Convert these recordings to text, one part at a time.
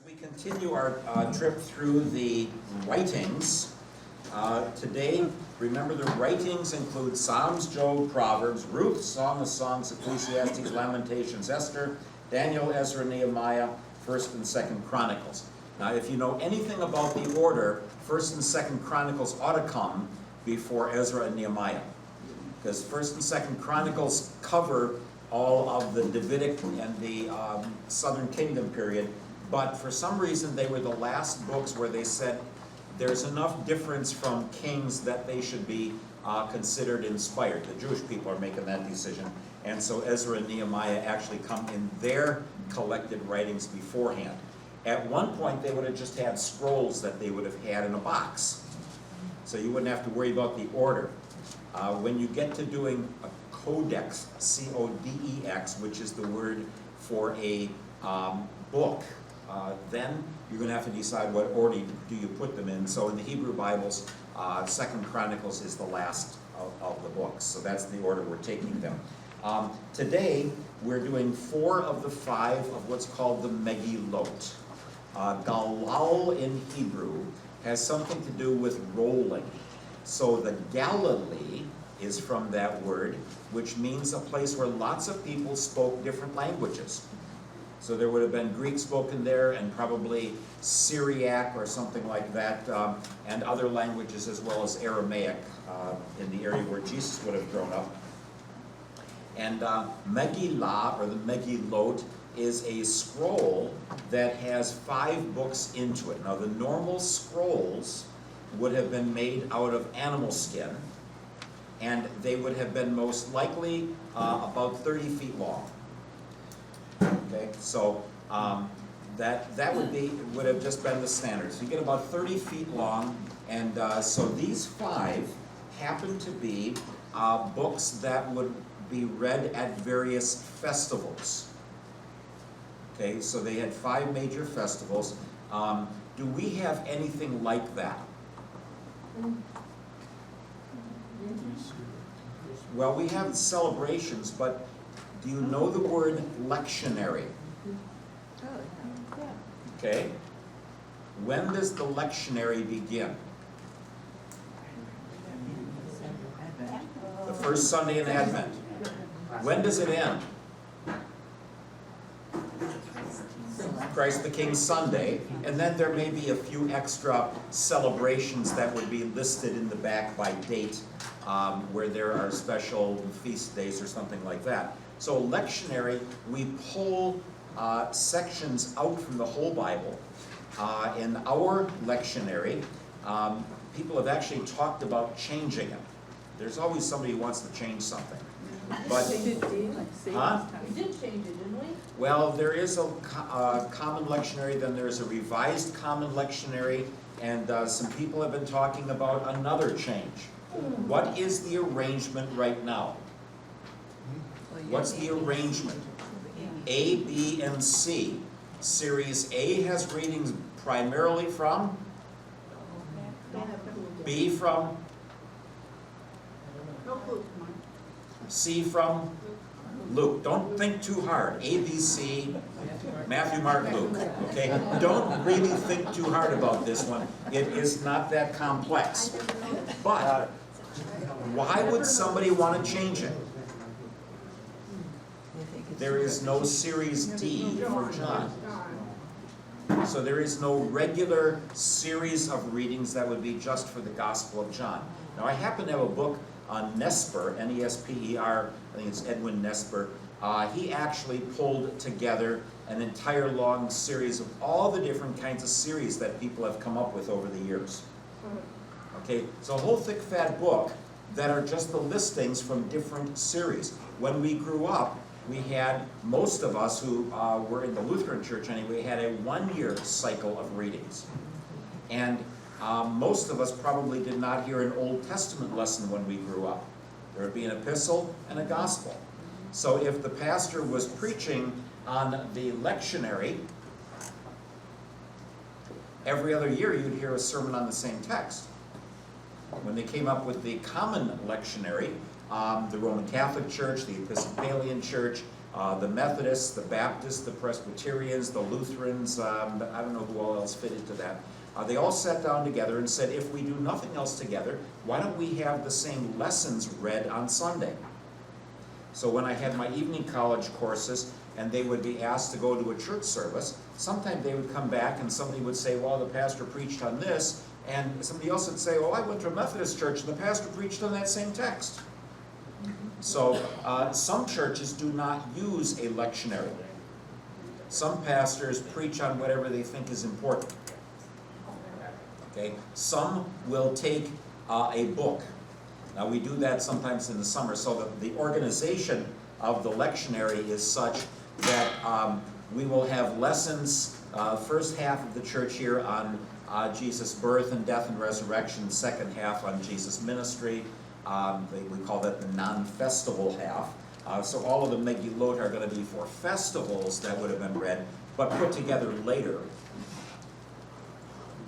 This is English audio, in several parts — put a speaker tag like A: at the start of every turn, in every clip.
A: We continue our trip through the writings. Today, remember the writings include Psalms, Job, Proverbs, Ruth, Song of Songs, Ecclesiastes, Lamentations, Esther, Daniel, Ezra, Nehemiah, 1st and 2nd Chronicles. Now, if you know anything about the order, 1st and 2nd Chronicles ought to come before Ezra and Nehemiah, because 1st and 2nd Chronicles cover all of the Davidic and the Southern Kingdom period. But for some reason, they were the last books where they said there's enough difference from kings that they should be considered inspired. The Jewish people are making that decision. And so Ezra and Nehemiah actually come in their collected writings beforehand. At one point, they would have just had scrolls that they would have had in a box. So you wouldn't have to worry about the order. When you get to doing a codex, C-O-D-E-X, which is the word for a book, then you're going to have to decide what order do you put them in. So in the Hebrew Bibles, 2nd Chronicles is the last of the books. So that's the order we're taking them. Today, we're doing 4 of the 5 of what's called the Megillot. Galal in Hebrew has something to do with rolling. So the Galilee is from that word, which means a place where lots of people spoke different languages. So there would have been Greek spoken there, and probably Syriac or something like that, and other languages as well as Aramaic in the area where Jesus would have grown up. And Megillah, or the Megillot, is a scroll that has 5 books into it. Now the normal scrolls would have been made out of animal skin, and they would have been most likely about 30 feet long. Okay, so that would have just been the standard. So you get about 30 feet long, and so these 5 happen to be books that would be read at various festivals. Okay, so they had 5 major festivals. Do we have anything like that? Well, we have celebrations, but do you know the word lectionary? Okay. When does the lectionary begin? The first Sunday in Advent. When does it end? Christ the King Sunday, and then there may be a few extra celebrations that would be listed in the back by date, where there are special feast days or something like that. So lectionary, we pull sections out from the whole Bible. In our lectionary, people have actually talked about changing it. There's always somebody who wants to change something. But,
B: We did change it, didn't we?
A: well, there is a common lectionary, then there's a revised common lectionary, and some people have been talking about another change. What is the arrangement right now? What's the arrangement? A, B, and C. Series A has readings primarily from? B from? C from? Luke. Don't think too hard. A, B, C, Matthew, Mark, Luke. Okay? Don't really think too hard about this one. It is not that complex. But why would somebody want to change it? There is no Series D for John. So there is no regular series of readings that would be just for the Gospel of John. Now I happen to have a book on Nesper, N-E-S-P-E-R, I think it's Edwin Nesper. He actually pulled together an entire long series of all the different kinds of series that people have come up with over the years. Okay, so a whole thick fat book that are just the listings from different series. When we grew up, we had, most of us who were in the Lutheran church anyway, had a 1-year cycle of readings. And most of us probably did not hear an Old Testament lesson when we grew up. There would be an epistle and a gospel. So if the pastor was preaching on the lectionary, every other year you'd hear a sermon on the same text. When they came up with the common lectionary, the Roman Catholic Church, the Episcopalian Church, The Methodists, the Baptists, the Presbyterians, the Lutherans, I don't know who all else fit into that. They all sat down together and said, if we do nothing else together, why don't we have the same lessons read on Sunday? So when I had my evening college courses and they would be asked to go to a church service, sometimes they would come back and somebody would say, well, the pastor preached on this, and somebody else would say, oh, I went to a Methodist church and the pastor preached on that same text. So some churches do not use a lectionary. Some pastors preach on whatever they think is important. Okay? Some will take a book. Now we do that sometimes in the summer, so the organization of the lectionary is such that we will have lessons, first half of the church year on Jesus' birth and death and resurrection, second half on Jesus' ministry. We call that the non-festival half. So all of the Megillot are going to be for festivals that would have been read, but put together later.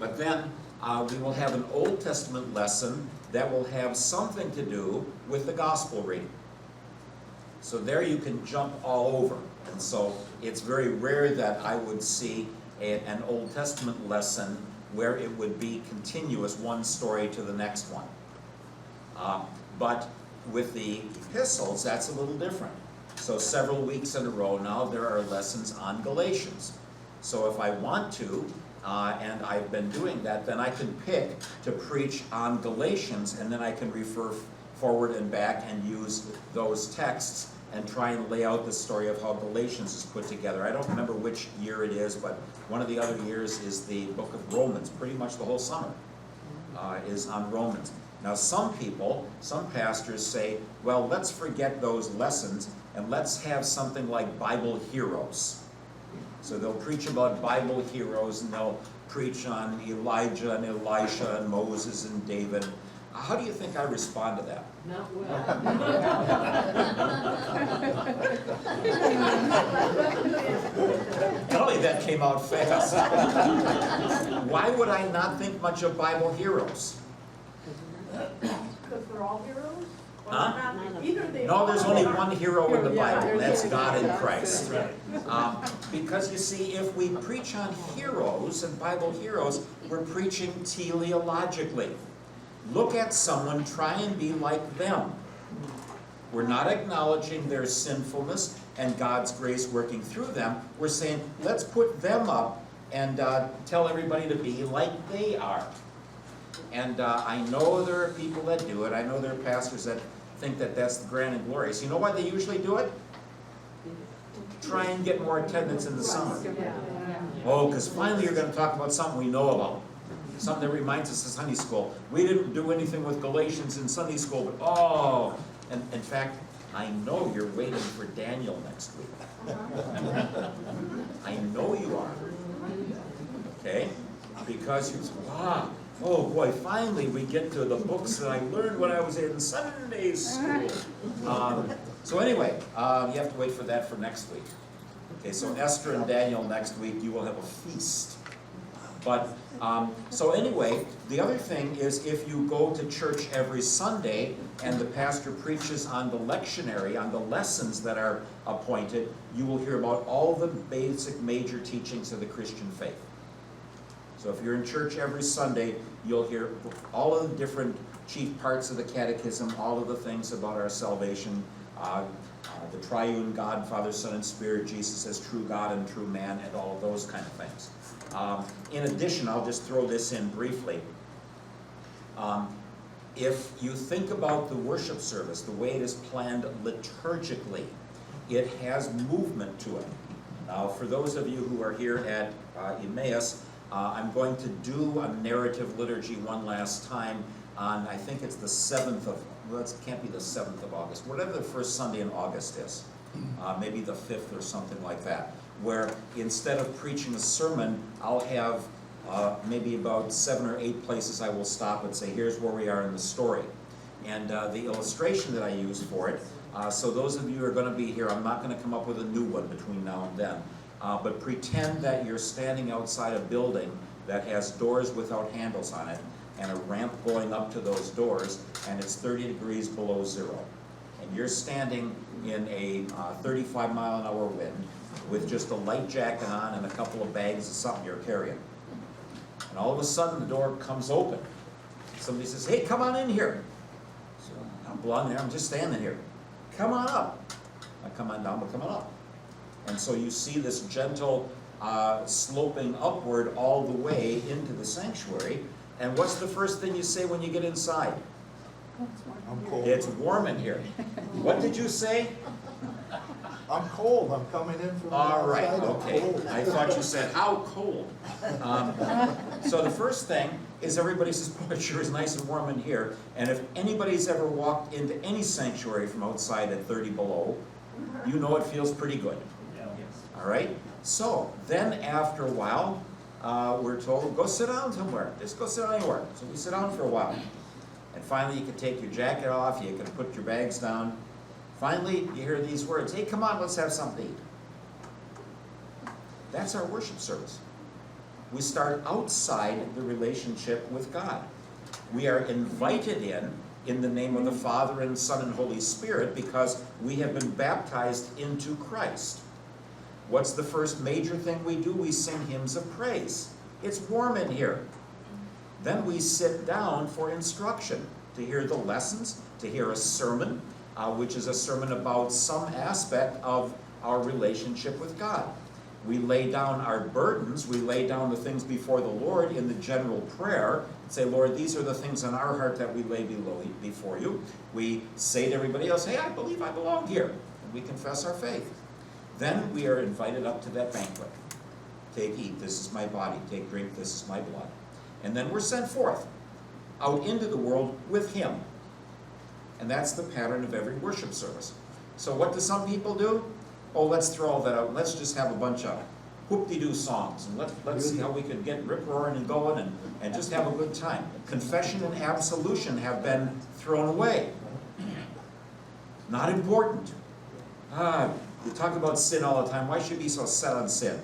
A: But then we will have an Old Testament lesson that will have something to do with the gospel reading. So there you can jump all over. And so it's very rare that I would see an Old Testament lesson where it would be continuous, one story to the next one. But with the epistles, that's a little different. So several weeks in a row now there are lessons on Galatians. So if I want to, and I've been doing that, then I can pick to preach on Galatians, and then I can refer forward and back and use those texts and try and lay out the story of how Galatians is put together. I don't remember which year it is, but one of the other years is the book of Romans. Pretty much the whole summer is on Romans. Now some people, some pastors say, well, let's forget those lessons and let's have something like Bible heroes. So they'll preach about Bible heroes and they'll preach on Elijah and Elisha and Moses and David. How do you think I respond to that?
B: Not well.
A: Golly, that came out fast. Why would I not think much of Bible heroes?
B: Because they're all heroes? Or
A: Huh?
B: not? Either they
A: No,
B: are
A: there's
B: or
A: only
B: they aren't.
A: one hero in the
B: Yeah,
A: Bible, and
B: there's
A: that's
B: only
A: God in
B: one.
A: Christ. Because you see, if we preach on heroes and Bible heroes, we're preaching teleologically. Look at someone, try and be like them. We're not acknowledging their sinfulness and God's grace working through them. We're saying, let's put them up and tell everybody to be like they are. And I know there are people that do it. I know there are pastors that think that that's grand and glorious. You know why they usually do it? Try and get more attendance in the summer. Oh, because finally you're going to talk about something we know about. Something that reminds us of Sunday school. We didn't do anything with Galatians in Sunday school, but oh, and in fact, I know you're waiting for Daniel next week. I know you are. Okay? Because you say, wow, oh boy, finally we get to the books that I learned when I was in Sunday school. So anyway, you have to wait for that for next week. Okay, so Esther and Daniel next week, you will have a feast. But, so anyway, the other thing is if you go to church every Sunday and the pastor preaches on the lectionary, on the lessons that are appointed, you will hear about all the basic major teachings of the Christian faith. So if you're in church every Sunday, you'll hear all of the different chief parts of the catechism, all of the things about our salvation, the triune God, Father, Son, and Spirit, Jesus as true God and true man, and all of those kind of things. In addition, I'll just throw this in briefly. If you think about the worship service, the way it is planned liturgically, it has movement to it. Now, for those of you who are here at Emmaus, I'm going to do a narrative liturgy one last time on, I think it's the 7th of, well, it can't be the 7th of August, whatever the first Sunday in August is, maybe the 5th or something like that, where instead of preaching a sermon, I'll have maybe about 7 or 8 places I will stop and say, here's where we are in the story. And the illustration that I use for it, so those of you who are going to be here, I'm not going to come up with a new one between now and then, but pretend that you're standing outside a building that has doors without handles on it, and a ramp going up to those doors, and it's 30 degrees below zero. and you're standing in a 35-mile-an-hour wind with just a light jacket on and a couple of bags of something you're carrying. And all of a sudden, the door comes open. Somebody says, hey, come on in here. So I'm blonde there, I'm just standing here. Come on up. I come on down, but come on up. And so you see this gentle sloping upward all the way into the sanctuary. And what's the first thing you say when you get inside?
C: I'm cold.
A: It's warm in here. What did you say?
C: I'm cold. I'm coming in from the
A: All right,
C: outside. I'm
A: okay.
C: cold.
A: I thought you said, how cold? So the first thing is everybody says, boy, it sure is nice and warm in here. And if anybody's ever walked into any sanctuary from outside at 30 below, you know it feels pretty good. All right? So then after a while, we're told, go sit down somewhere. Just go sit down anywhere. So we sit down for a while. And finally you can take your jacket off, you can put your bags down. Finally, you hear these words, hey, come on, let's have something to eat. That's our worship service. We start outside the relationship with God. We are invited in the name of the Father and Son and Holy Spirit, because we have been baptized into Christ. What's the first major thing we do? We sing hymns of praise. It's warm in here. Then we sit down for instruction, to hear the lessons, to hear a sermon, which is a sermon about some aspect of our relationship with God. We lay down our burdens, we lay down the things before the Lord in the general prayer, and say, Lord, these are the things on our heart that we lay before you. We say to everybody else, hey, I believe I belong here, and we confess our faith. Then we are invited up to that banquet. Take, eat, this is my body. Take, drink, this is my blood. And then we're sent forth out into the world with him. And that's the pattern of every worship service. So what do some people do? Oh, let's throw all that out. Let's just have a bunch of whoop-de-doo songs. And let's see how we can get rip-roaring and going and just have a good time. Confession and absolution have been thrown away. Not important. You talk about sin all the time. Why should you be so set on sin?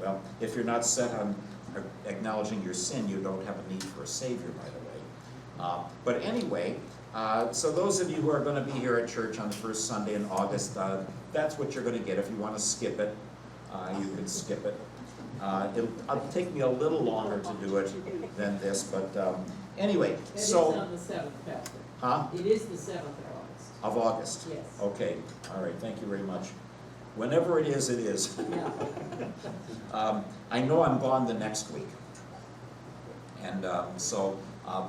A: Well, if you're not set on acknowledging your sin, you don't have a need for a Savior, by the way. But anyway, so those of you who are going to be here at church on the first Sunday in August, that's what you're going to get. If you want to skip it, you can skip it. It'll take me a little longer to do it than this, but anyway, so...
D: It is on the 7th, Pastor.
A: Huh?
D: It is the 7th of August.
A: Of August?
D: Yes.
A: Okay, all right, thank you very much. Whenever it is, it is.
D: Yeah.
A: I know I'm gone the next week. And so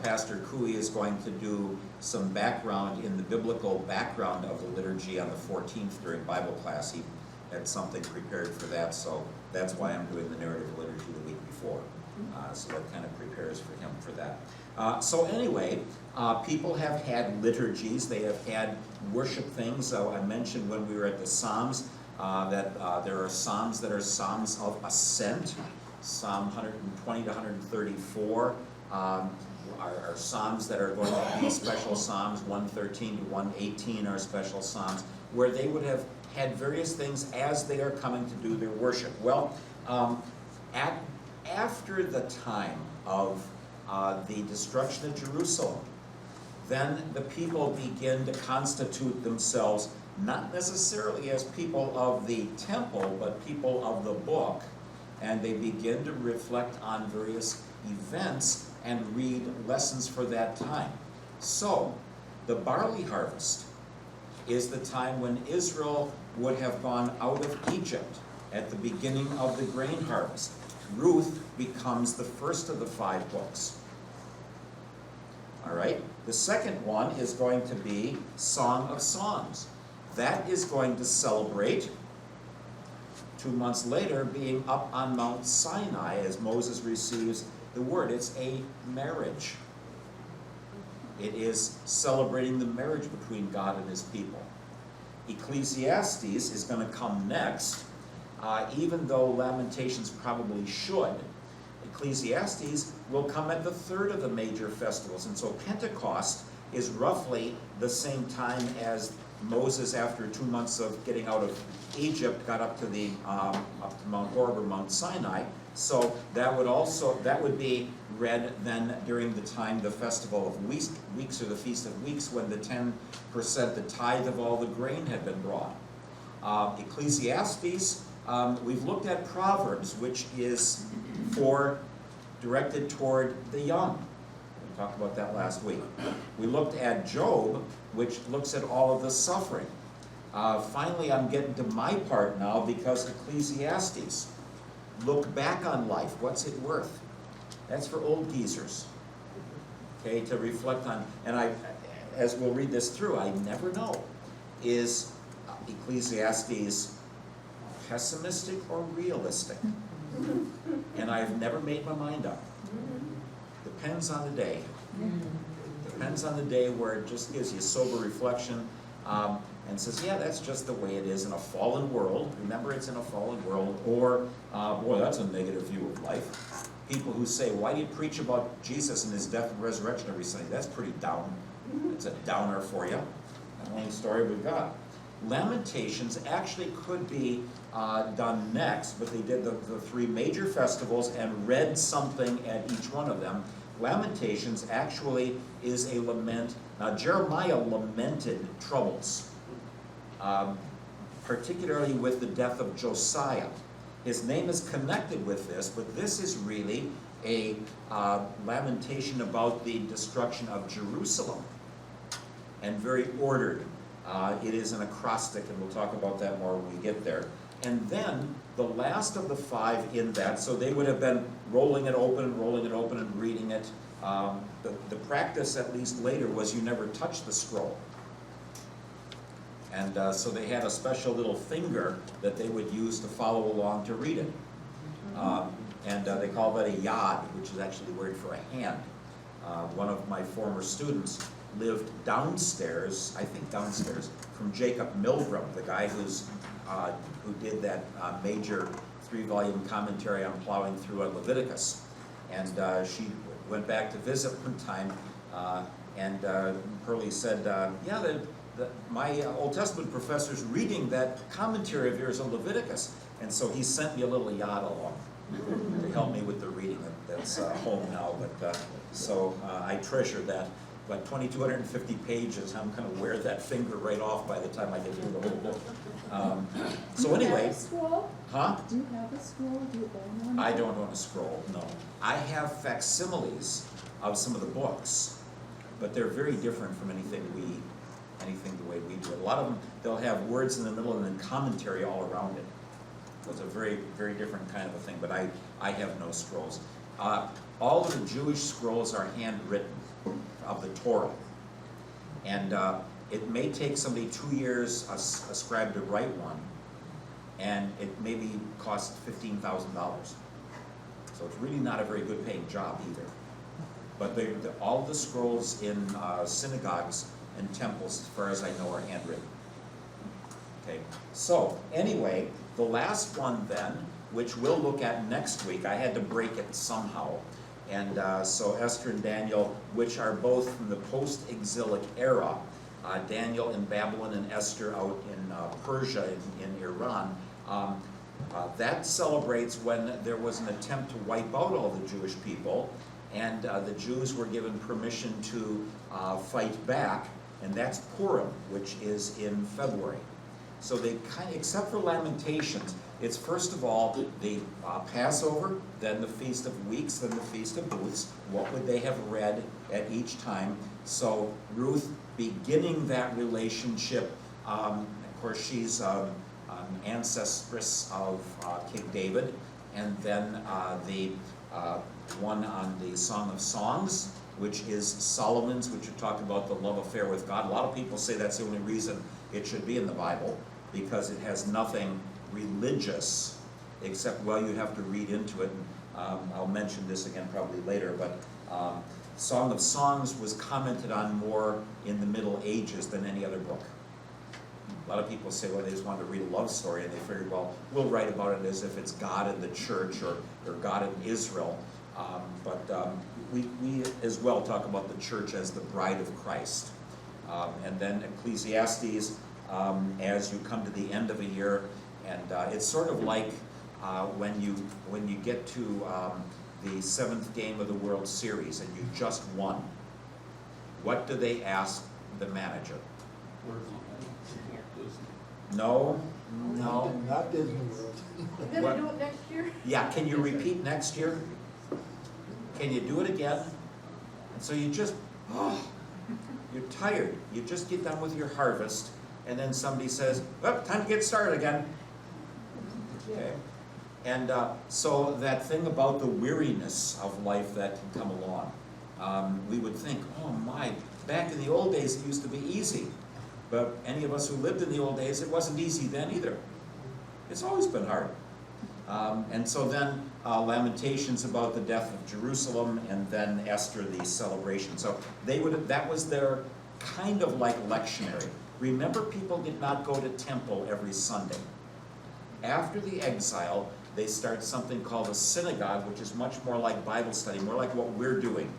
A: Pastor Cooey is going to do some background in the biblical background of the liturgy on the 14th during Bible class. He had something prepared for that, so that's why I'm doing the narrative liturgy the week before. So that kind of prepares for him for that. So anyway, people have had liturgies, they have had worship things. I mentioned when we were at the Psalms that there are Psalms that are Psalms of Ascent. Psalm 120 to 134 are Psalms that are going to be special Psalms. 113 to 118 are special Psalms, where they would have had various things as they are coming to do their worship. Well, after the time of the destruction of Jerusalem, then the people begin to constitute themselves not necessarily as people of the temple, but people of the book, and they begin to reflect on various events and read lessons for that time. So, the barley harvest is the time when Israel would have gone out of Egypt at the beginning of the grain harvest. Ruth becomes the first of the 5 books. All right? The second one is going to be Song of Songs. That is going to celebrate 2 months later being up on Mount Sinai as Moses receives the word. It's a marriage. It is celebrating the marriage between God and his people. Ecclesiastes is going to come next, even though Lamentations probably should. Ecclesiastes will come at the 3rd of the major festivals, and so Pentecost is roughly the same time as Moses, after 2 months of getting out of Egypt, got up to Mount Horeb or Mount Sinai. So that would be read then during the time, the festival of weeks or the feast of weeks, when the 10%, the tithe of all the grain had been brought. Ecclesiastes, we've looked at Proverbs, which is directed toward the young. We talked about that last week. We looked at Job, which looks at all of the suffering. Finally, I'm getting to my part now, because Ecclesiastes, look back on life. What's it worth? That's for old geezers, okay, to reflect on. And as we'll read this through, I never know, is Ecclesiastes pessimistic or realistic? And I've never made my mind up. Depends on the day. Depends on the day, where it just gives you sober reflection, and says, yeah, that's just the way it is in a fallen world. Remember, it's in a fallen world. Or, boy, that's a negative view of life. People who say, why do you preach about Jesus and his death and resurrection every Sunday? That's pretty down. It's a downer for you. The only story we've got. Lamentations actually could be done next, but they did the three major festivals and read something at each one of them. Lamentations actually is a lament. Now, Jeremiah lamented troubles, particularly with the death of Josiah. His name is connected with this, but this is really a lamentation about the destruction of Jerusalem, and very ordered. It is an acrostic, and we'll talk about that more when we get there. And then the last of the five in that, so they would have been rolling it open and reading it. The practice, at least later, was you never touch the scroll. And so they had a special little finger that they would use to follow along to read it. And they call that a yad, which is actually the word for a hand. One of my former students lived downstairs, I think downstairs, from Jacob Milgram, the guy who did that major 3-volume commentary on plowing through on Leviticus. And she went back to visit one time, and Pearlie said, yeah, my Old Testament professor's reading that commentary of yours on Leviticus. And so he sent me a little yad along to help me with the reading. That's home now, but so I treasure that. But 2,250 pages, I'm going to wear that finger right off by the time I get through the whole book. So anyway.
B: Do you have a scroll?
A: Huh?
B: Do you have a scroll? Do you own one?
A: I don't own a scroll, no. I have facsimiles of some of the books, but they're very different from anything the way we do it. A lot of them, they'll have words in the middle and then commentary all around it. So it's a very, very different kind of a thing, but I have no scrolls. All of the Jewish scrolls are handwritten of the Torah. And it may take somebody 2 years, a scribe, to write one, and it maybe costs $15,000. So it's really not a very good paying job either. But all the scrolls in synagogues and temples, as far as I know, are handwritten. Okay, so anyway, the last one then, which we'll look at next week, I had to break it somehow. And so Esther and Daniel, which are both from the post-exilic era, Daniel in Babylon and Esther out in Persia, in Iran, that celebrates when there was an attempt to wipe out all the Jewish people, and the Jews were given permission to fight back, and that's Purim, which is in February. So they kind of, except for Lamentations, it's first of all the Passover, then the Feast of Weeks, then the Feast of Booths. What would they have read at each time? So Ruth beginning that relationship, of course she's an ancestress of King David, and then the one on the Song of Songs, which is Solomon's, which would talk about the love affair with God. A lot of people say that's the only reason it should be in the Bible, because it has nothing religious, except, well, you have to read into it. And, I'll mention this again probably later, but Song of Songs was commented on more in the Middle Ages than any other book. A lot of people say, well, they just wanted to read a love story, and they figured, well, we'll write about it as if it's God in the church or God in Israel. But we as well talk about the church as the bride of Christ. And then Ecclesiastes, as you come to the end of a year, and it's sort of like when you get to the seventh game of the World Series and you just won, what do they ask the manager? No, no.
C: Not Disney World.
B: You're
A: What?
B: gonna do it next year?
A: Yeah, can you repeat next year? Can you do it again? And so you just, you're tired. You just get done with your harvest, and then somebody says, well, time to get started again. Okay? And so that thing about the weariness of life that can come along, we would think, oh my, back in the old days it used to be easy. But any of us who lived in the old days, it wasn't easy then either. It's always been hard. And so then Lamentations about the death of Jerusalem, and then Esther, the celebration. So that was their kind of like lectionary. Remember, people did not go to temple every Sunday. After the exile, they start something called a synagogue, which is much more like Bible study, more like what we're doing.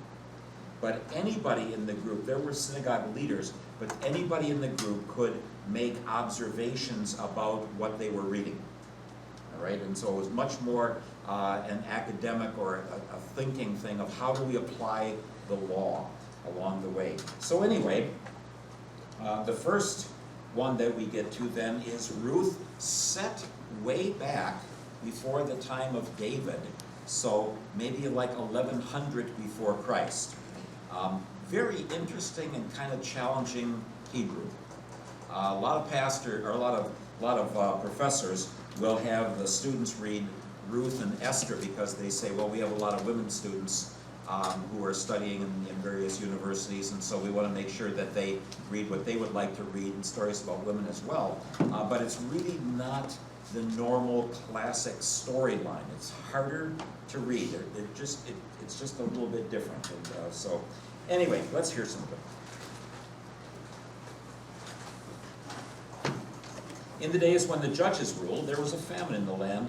A: But anybody in the group, there were synagogue leaders, but anybody in the group could make observations about what they were reading. All right, and so it was much more an academic or a thinking thing of how do we apply the law along the way. So anyway, the first one that we get to then is Ruth, set way back before the time of David, so maybe like 1100 before Christ. Very interesting and kind of challenging Hebrew. A lot of professors will have the students read Ruth and Esther because they say, well, we have a lot of women students who are studying in various universities, and so we want to make sure that they read what they would like to read and stories about women as well. But it's really not the normal classic storyline. It's harder to read. It's just a little bit different. And, so anyway, let's hear some of it. In the days when the judges ruled, there was a famine in the land,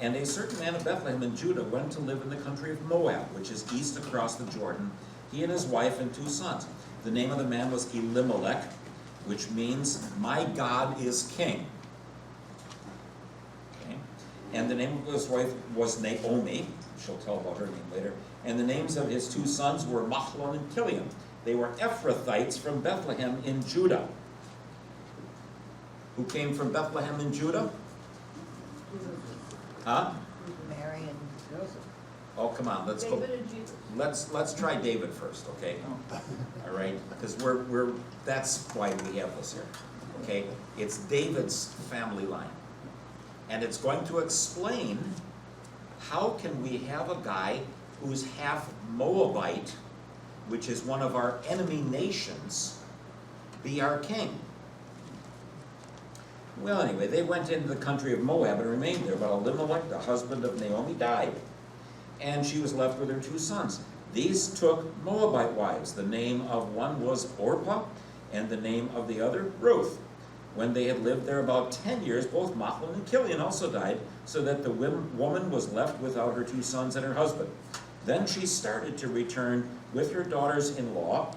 A: and a certain man of Bethlehem in Judah went to live in the country of Moab, which is east across the Jordan, he and his wife and 2 sons. The name of the man was Elimelech, which means, my God is king. Okay. And the name of his wife was Naomi. She'll tell about her name later. And the names of his 2 sons were Machlon and Kilion. They were Ephrathites from Bethlehem in Judah. Who came from Bethlehem in Judah? Huh?
E: Mary and Joseph.
A: Oh, come on, let's go.
B: David and Jesus.
A: Let's try David first, okay? All right, because that's why we have this here, okay? It's David's family line, and it's going to explain how can we have a guy who's half Moabite, which is one of our enemy nations, be our king. Well, anyway, they went into the country of Moab and remained there, but Elimelech, the husband of Naomi, died, and she was left with her 2 sons. These took Moabite wives. The name of one was Orpah, and the name of the other Ruth. When they had lived there about 10 years, both Machlon and Kilion also died, so that the woman was left without her 2 sons and her husband. Then she started to return with her daughters-in-law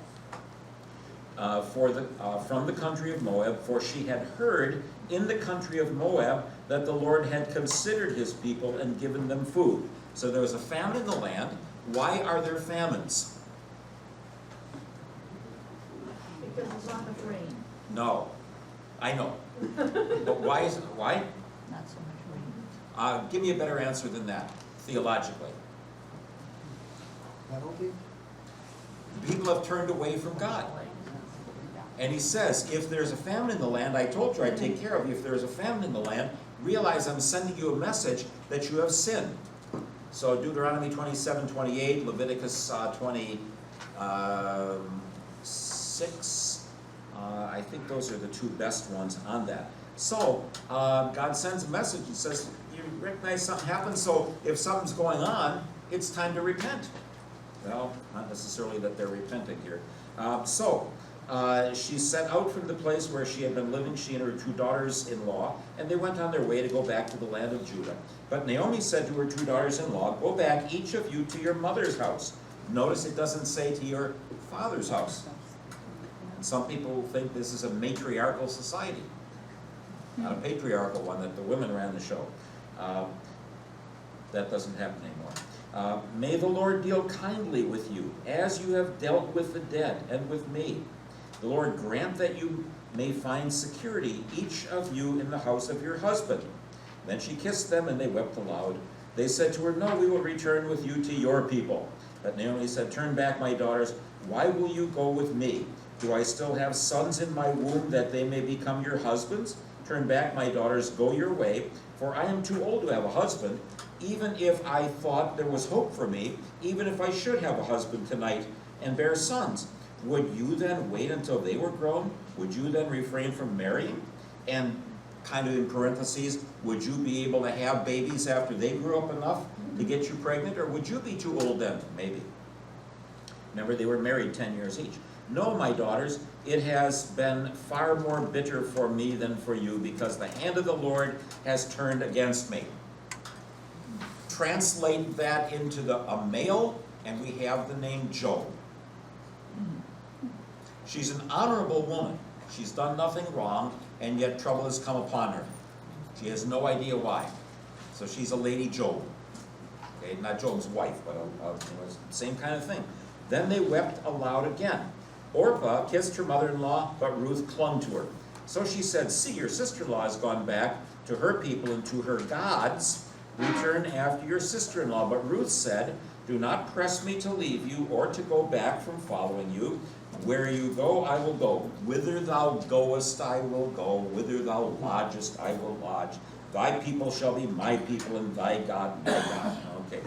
A: from the country of Moab, for she had heard in the country of Moab that the Lord had considered his people and given them food. So there was a famine in the land. Why are there famines?
B: Because there's not enough rain.
A: No, I know. But why is it? Why?
E: Not so much rain.
A: Give me a better answer than that, theologically.
C: Penalty?
A: People have turned away from God. And he says, if there's a famine in the land, I told you I'd take care of you. If there's a famine in the land, realize I'm sending you a message that you have sinned. So Deuteronomy 27:28, Leviticus 26, I think those are the 2 best ones on that. So God sends a message and says, you recognize something happened, so if something's going on, it's time to repent. Well, not necessarily that they're repenting here. She set out from the place where she had been living, she and her 2 daughters-in-law, and they went on their way to go back to the land of Judah. But Naomi said to her 2 daughters-in-law, go back, each of you, to your mother's house. Notice it doesn't say to your father's house. And some people think this is a matriarchal society, not a patriarchal one, that the women ran the show. That doesn't happen anymore. May the Lord deal kindly with you, as you have dealt with the dead and with me. The Lord grant that you may find security, each of you in the house of your husband. Then she kissed them, and they wept aloud. They said to her, no, we will return with you to your people. But Naomi said, turn back, my daughters. Why will you go with me? Do I still have sons in my womb that they may become your husbands? Turn back, my daughters, go your way, for I am too old to have a husband. Even if I thought there was hope for me, even if I should have a husband tonight and bear sons, would you then wait until they were grown? Would you then refrain from marrying? And kind of in parentheses, would you be able to have babies after they grew up enough to get you pregnant? Or would you be too old then? Maybe. Remember, they were married 10 years each. No, my daughters, it has been far more bitter for me than for you, because the hand of the Lord has turned against me. Translate that into a male, and we have the name Job. She's an honorable woman. She's done nothing wrong, and yet trouble has come upon her. She has no idea why. So she's a Lady Job. Okay, not Job's wife, but same kind of thing. Then they wept aloud again. Orpah kissed her mother-in-law, but Ruth clung to her. So she said, see, your sister-in-law has gone back to her people and to her gods. Return after your sister-in-law. But Ruth said, do not press me to leave you or to go back from following you. Where you go, I will go. Whither thou goest, I will go. Whither thou lodgest, I will lodge. Thy people shall be my people, and thy God, my God. Okay.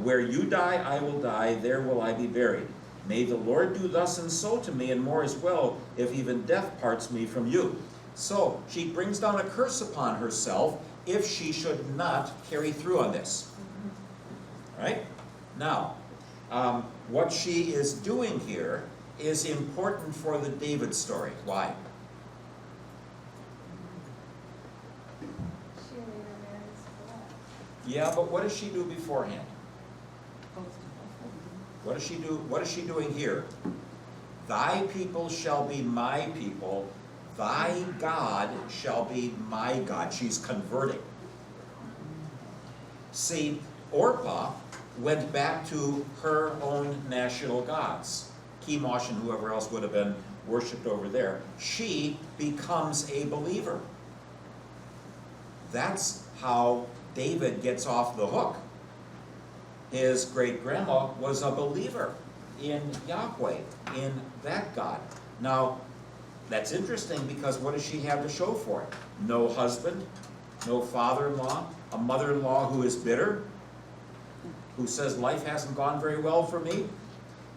A: Where you die, I will die. There will I be buried. May the Lord do thus and so to me, and more as well, if even death parts me from you. So she brings down a curse upon herself if she should not carry through on this. All right? Now, what she is doing here is important for the David story. Why?
B: She later marries Boaz.
A: Yeah, but what does she do beforehand? What does she do? What is she doing here? Thy people shall be my people. Thy God shall be my God. She's converting. See, Orpah went back to her own national gods. Chemosh and whoever else would have been worshipped over there. She becomes a believer. That's how David gets off the hook. His great-grandma was a believer in Yahweh, in that God. Now, that's interesting, because what does she have to show for it? No husband, no father-in-law, a mother-in-law who is bitter, who says life hasn't gone very well for me,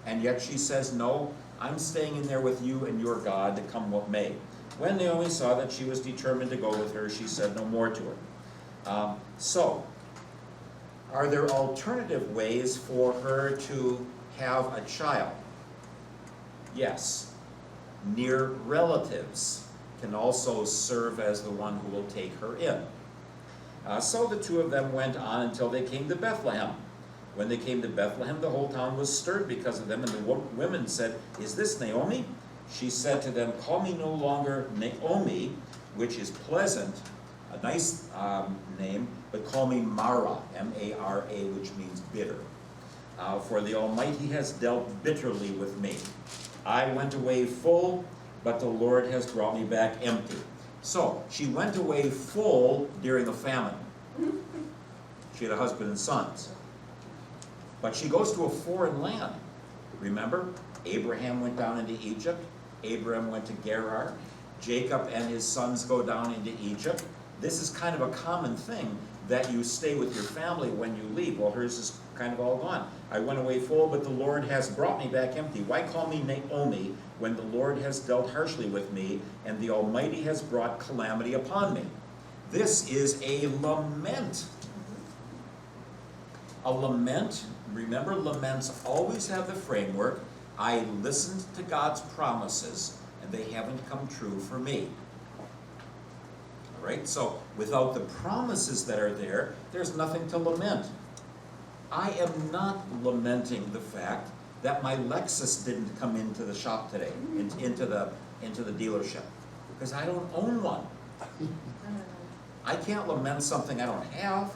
A: and yet she says, no, I'm staying in there with you and your God to come what may. When Naomi saw that she was determined to go with her, she said no more to her. Are there alternative ways for her to have a child? Yes. Near relatives can also serve as the one who will take her in. So the two of them went on until they came to Bethlehem. When they came to Bethlehem, the whole town was stirred because of them, and the women said, is this Naomi? She said to them, call me no longer Naomi, which is pleasant, a nice name, but call me Mara, M-A-R-A, which means bitter. For the Almighty has dealt bitterly with me. I went away full, but the Lord has brought me back empty. So, she went away full during the famine. She had a husband and sons. But she goes to a foreign land. Remember, Abraham went down into Egypt. Abraham went to Gerar. Jacob and his sons go down into Egypt. This is kind of a common thing, that you stay with your family when you leave. Well, hers is kind of all gone. I went away full, but the Lord has brought me back empty. Why call me Naomi when the Lord has dealt harshly with me, and the Almighty has brought calamity upon me? This is a lament. A lament, remember, laments always have the framework, I listened to God's promises, and they haven't come true for me. All right, so without the promises that are there, there's nothing to lament. I am not lamenting the fact that my Lexus didn't come into the shop today, into the dealership, because I don't own one. I can't lament something I don't have.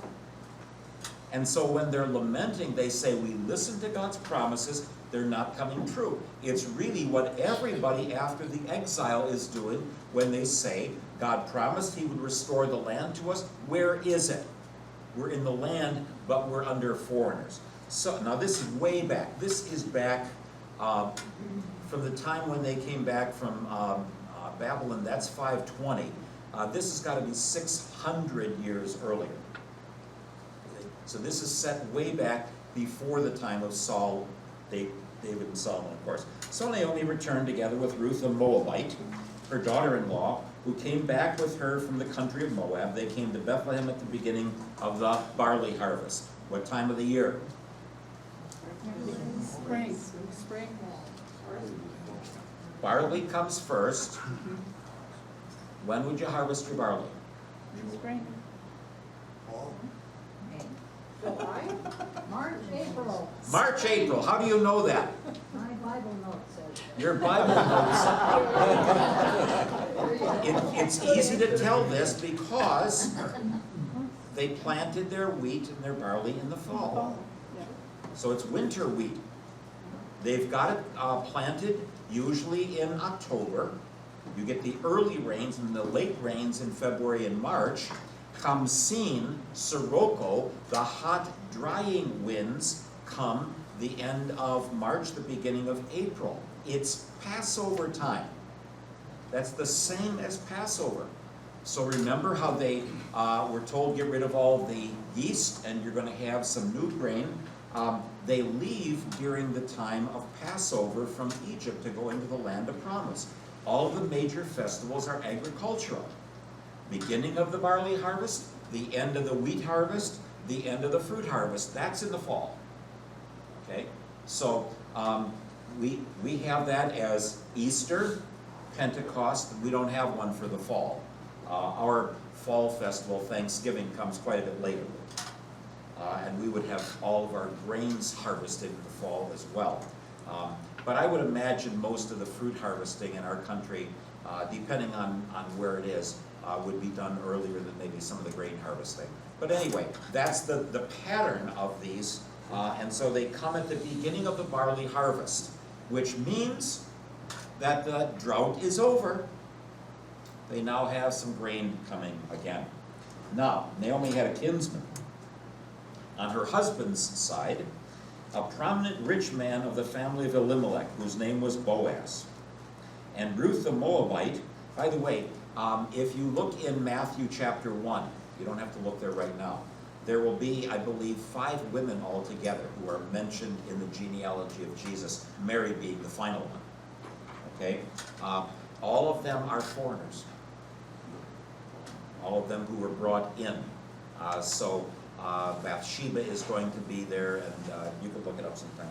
A: And so when they're lamenting, they say, we listen to God's promises, they're not coming true. It's really what everybody after the exile is doing when they say, God promised he would restore the land to us. Where is it? We're in the land, but we're under foreigners. So now this is way back. This is back from the time when they came back from Babylon. That's 520. This has got to be 600 years earlier. So this is set way back before the time of Saul, David and Solomon, of course. So Naomi returned together with Ruth the Moabite, her daughter-in-law, who came back with her from the country of Moab. They came to Bethlehem at the beginning of the barley harvest. What time of the year?
B: Spring. Spring.
A: Barley comes first. When would you harvest your barley?
B: Spring.
C: Paul?
B: July?
E: March, April.
A: March, April. How do you know that?
E: My Bible note says.
A: Your Bible knows. It's easy to tell this because they planted their wheat and their barley in the fall. So it's winter wheat. They've got it planted usually in October. You get the early rains and the late rains in February and March. Kamsin, Sirocco, the hot drying winds come the end of March, the beginning of April. It's Passover time. That's the same as Passover. So remember how they were told get rid of all the yeast and you're going to have some new grain. They leave during the time of Passover from Egypt to go into the land of promise. All of the major festivals are agricultural. Beginning of the barley harvest, the end of the wheat harvest, the end of the fruit harvest. That's in the fall. Okay? So we have that as Easter, Pentecost. We don't have one for the fall. Our fall festival, Thanksgiving, comes quite a bit later. And we would have all of our grains harvested in the fall as well. But I would imagine most of the fruit harvesting in our country, depending on where it is, would be done earlier than maybe some of the grain harvesting. But anyway, that's the pattern of these. And so they come at the beginning of the barley harvest, which means that the drought is over. They now have some grain coming again. Now, Naomi had a kinsman. On her husband's side, a prominent rich man of the family of Elimelech, whose name was Boaz. And Ruth the Moabite, by the way, if you look in Matthew chapter 1, you don't have to look there right now, there will be, I believe, 5 women altogether who are mentioned in the genealogy of Jesus, Mary being the final one. Okay? All of them are foreigners. All of them who were brought in. Bathsheba is going to be there, and you can look it up sometime.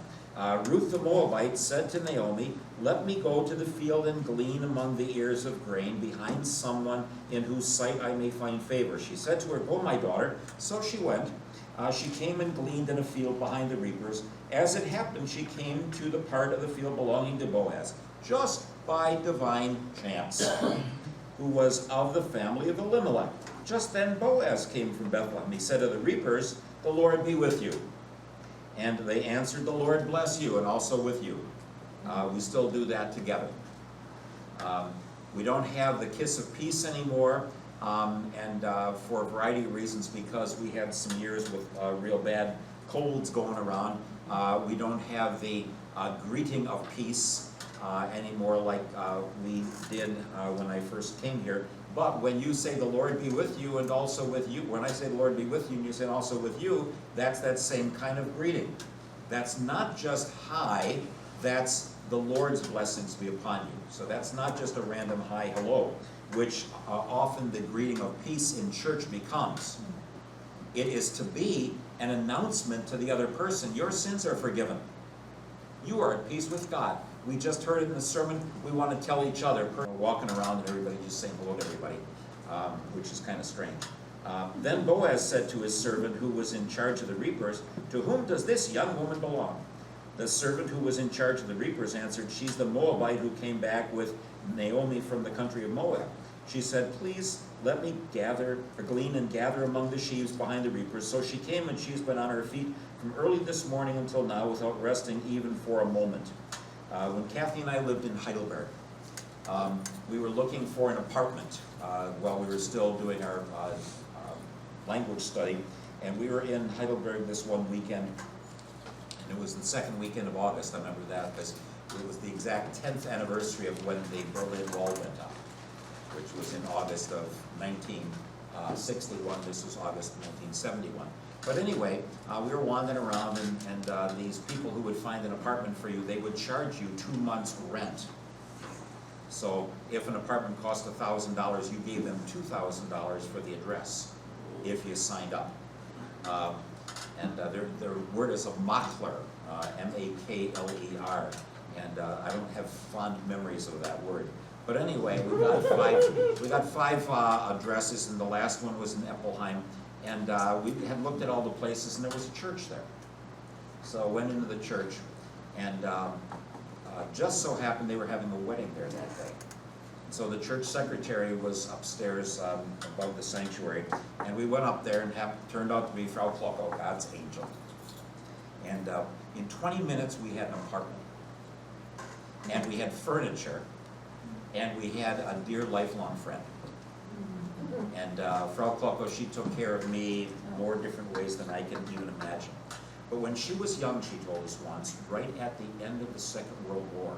A: Ruth the Moabite said to Naomi, "Let me go to the field and glean among the ears of grain behind someone in whose sight I may find favor." She said to her, "Go, my daughter." So she went. She came and gleaned in a field behind the reapers. As it happened, she came to the part of the field belonging to Boaz, just by divine chance, who was of the family of Elimelech. Just then Boaz came from Bethlehem. He said to the reapers, "The Lord be with you." And they answered, "The Lord bless you, and also with you." We still do that together. We don't have the kiss of peace anymore, and for a variety of reasons, because we had some years with real bad colds going around. We don't have the greeting of peace anymore like we did when I first came here. But when you say the Lord be with you and also with you, when I say the Lord be with you and you say also with you, that's that same kind of greeting. That's not just hi, that's the Lord's blessings be upon you. So that's not just a random hi, hello, which often the greeting of peace in church becomes. It is to be an announcement to the other person, your sins are forgiven. You are at peace with God. We just heard it in the sermon. We want to tell each other. We're walking around and everybody just saying hello to everybody, which is kind of strange. Then Boaz said to his servant who was in charge of the reapers, "To whom does this young woman belong?" The servant who was in charge of the reapers answered, "She's the Moabite who came back with Naomi from the country of Moab." She said, please let me glean and gather among the sheaves behind the reapers. So she came, and she's been on her feet from early this morning until now without resting even for a moment. When Kathy and I lived in Heidelberg, we were looking for an apartment while we were still doing our language study. And we were in Heidelberg this one weekend, and it was the second weekend of August. I remember that because it was the exact 10th anniversary of when the Berlin Wall went up, which was in August of 1961. This was August 1971. But anyway, we were wandering around, and these people who would find an apartment for you, they would charge you 2 months' rent. So if an apartment cost $1,000, you gave them $2,000 for the address if you signed up. Their word is a makler, M-A-K-L-E-R, and I don't have fond memories of that word. But anyway, we got five addresses, and the last one was in Eppelheim, and we had looked at all the places, and there was a church there. So I went into the church, and just so happened they were having a wedding there that day. So the church secretary was upstairs above the sanctuary, and we went up there, and turned out to be Frau Klockow, God's angel. And in 20 minutes we had an apartment, and we had furniture, and we had a dear lifelong friend. And Frau Klockow, she took care of me more different ways than I can even imagine. But when she was young, she told us once, right at the end of the Second World War,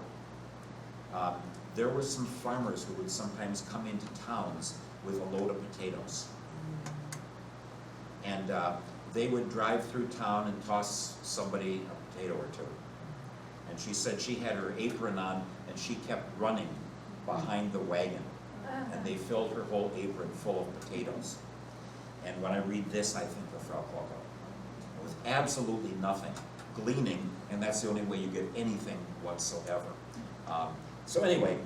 A: there were some farmers who would sometimes come into towns with a load of potatoes. And they would drive through town and toss somebody a potato or two. And she said she had her apron on, and she kept running behind the wagon. And they filled her whole apron full of potatoes. And when I read this, I think of Frau Klockow. With absolutely nothing, gleaning, and that's the only way you get anything whatsoever. So anyway,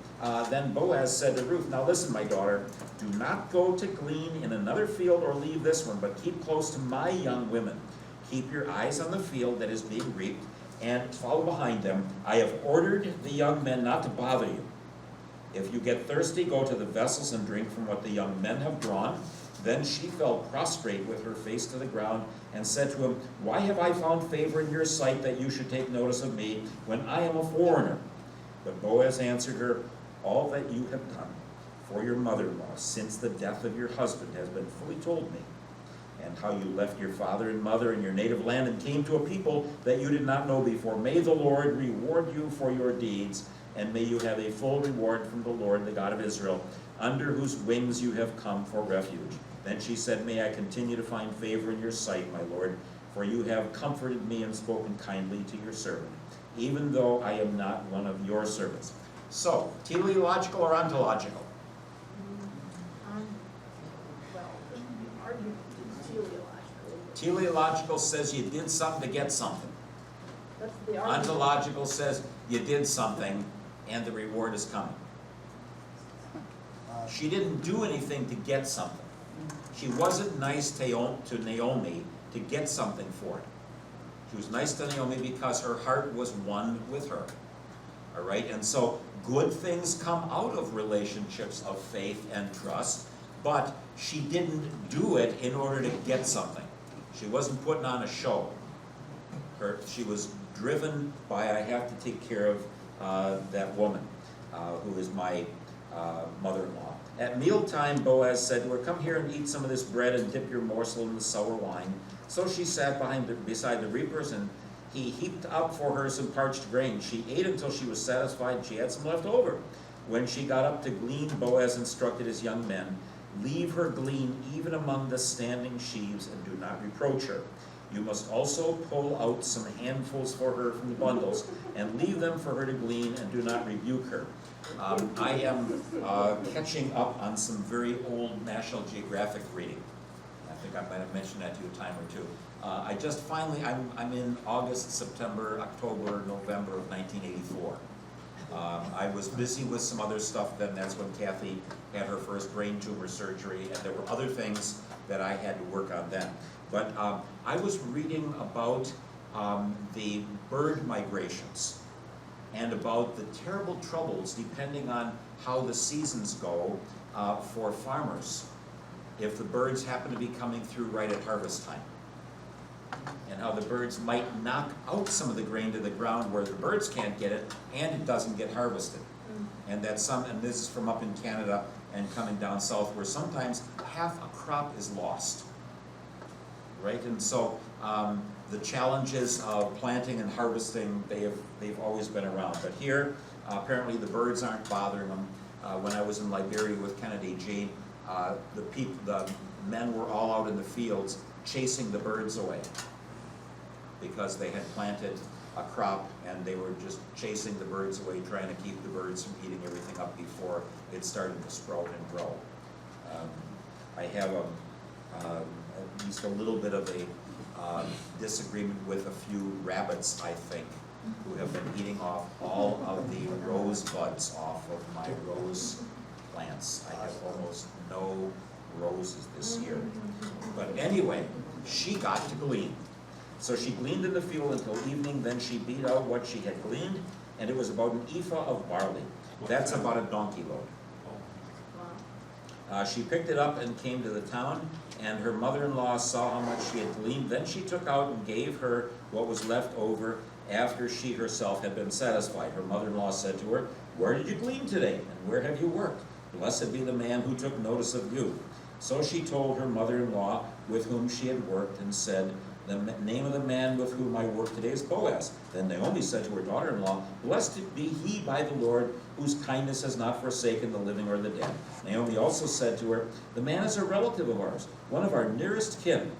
A: then Boaz said to Ruth, now listen, my daughter, do not go to glean in another field or leave this one, but keep close to my young women. Keep your eyes on the field that is being reaped, and follow behind them. I have ordered the young men not to bother you. If you get thirsty, go to the vessels and drink from what the young men have drawn. Then she fell prostrate with her face to the ground and said to him, why have I found favor in your sight that you should take notice of me when I am a foreigner? But Boaz answered her, all that you have done for your mother-in-law since the death of your husband has been fully told me, and how you left your father and mother in your native land and came to a people that you did not know before. May the Lord reward you for your deeds, and may you have a full reward from the Lord, the God of Israel, under whose wings you have come for refuge. Then she said, may I continue to find favor in your sight, my Lord, for you have comforted me and spoken kindly to your servant, even though I am not one of your servants. So, teleological or ontological?
B: Well, the argument is teleological.
A: Teleological says you did something to get something.
B: That's the argument.
A: Ontological says you did something and the reward is coming. She didn't do anything to get something. She wasn't nice to Naomi to get something for it. She was nice to Naomi because her heart was one with her. All right? And so good things come out of relationships of faith and trust, but she didn't do it in order to get something. She wasn't putting on a show. She was driven by, I have to take care of that woman who is my mother-in-law. At mealtime, Boaz said to her, come here and eat some of this bread and dip your morsel in the sour wine. So she sat beside the reapers, and he heaped up for her some parched grain. She ate until she was satisfied, and she had some left over. When she got up to glean, Boaz instructed his young men, leave her glean even among the standing sheaves, and do not reproach her. You must also pull out some handfuls for her from the bundles, and leave them for her to glean, and do not rebuke her. I am catching up on some very old National Geographic reading. I think I might have mentioned that to you a time or two. I just finally, I'm in August, September, October, November of 1984. I was busy with some other stuff then. That's when Kathy had her first brain tumor surgery, and there were other things that I had to work on then. But I was reading about the bird migrations and about the terrible troubles, depending on how the seasons go, for farmers, if the birds happen to be coming through right at harvest time. And how the birds might knock out some of the grain to the ground where the birds can't get it, and it doesn't get harvested. And that and this is from up in Canada and coming down south, where sometimes half a crop is lost, right? And so the challenges of planting and harvesting, they've always been around. But here, apparently the birds aren't bothering them. When I was in Liberia with Kennedy G, the men were all out in the fields chasing the birds away because they had planted a crop and they were just chasing the birds away, trying to keep the birds from eating everything up before it started to sprout and grow. I have at least a little bit of a disagreement with a few rabbits, I think, who have been eating off all of the rose buds off of my rose plants. I have almost no roses this year. But anyway, she got to glean. So she gleaned in the field until evening, then she beat out what she had gleaned, and it was about an ephah of barley. That's about a donkey load. She picked it up and came to the town, and her mother-in-law saw how much she had gleaned. Then she took out and gave her what was left over after she herself had been satisfied. Her mother-in-law said to her, "Where did you glean today, and where have you worked? Blessed be the man who took notice of you." So she told her mother-in-law with whom she had worked, and said, "The name of the man with whom I work today is Boaz." Then Naomi said to her daughter-in-law, "Blessed be he by the Lord, whose kindness has not forsaken the living or the dead." Naomi also said to her, "The man is a relative of ours, one of our nearest kin."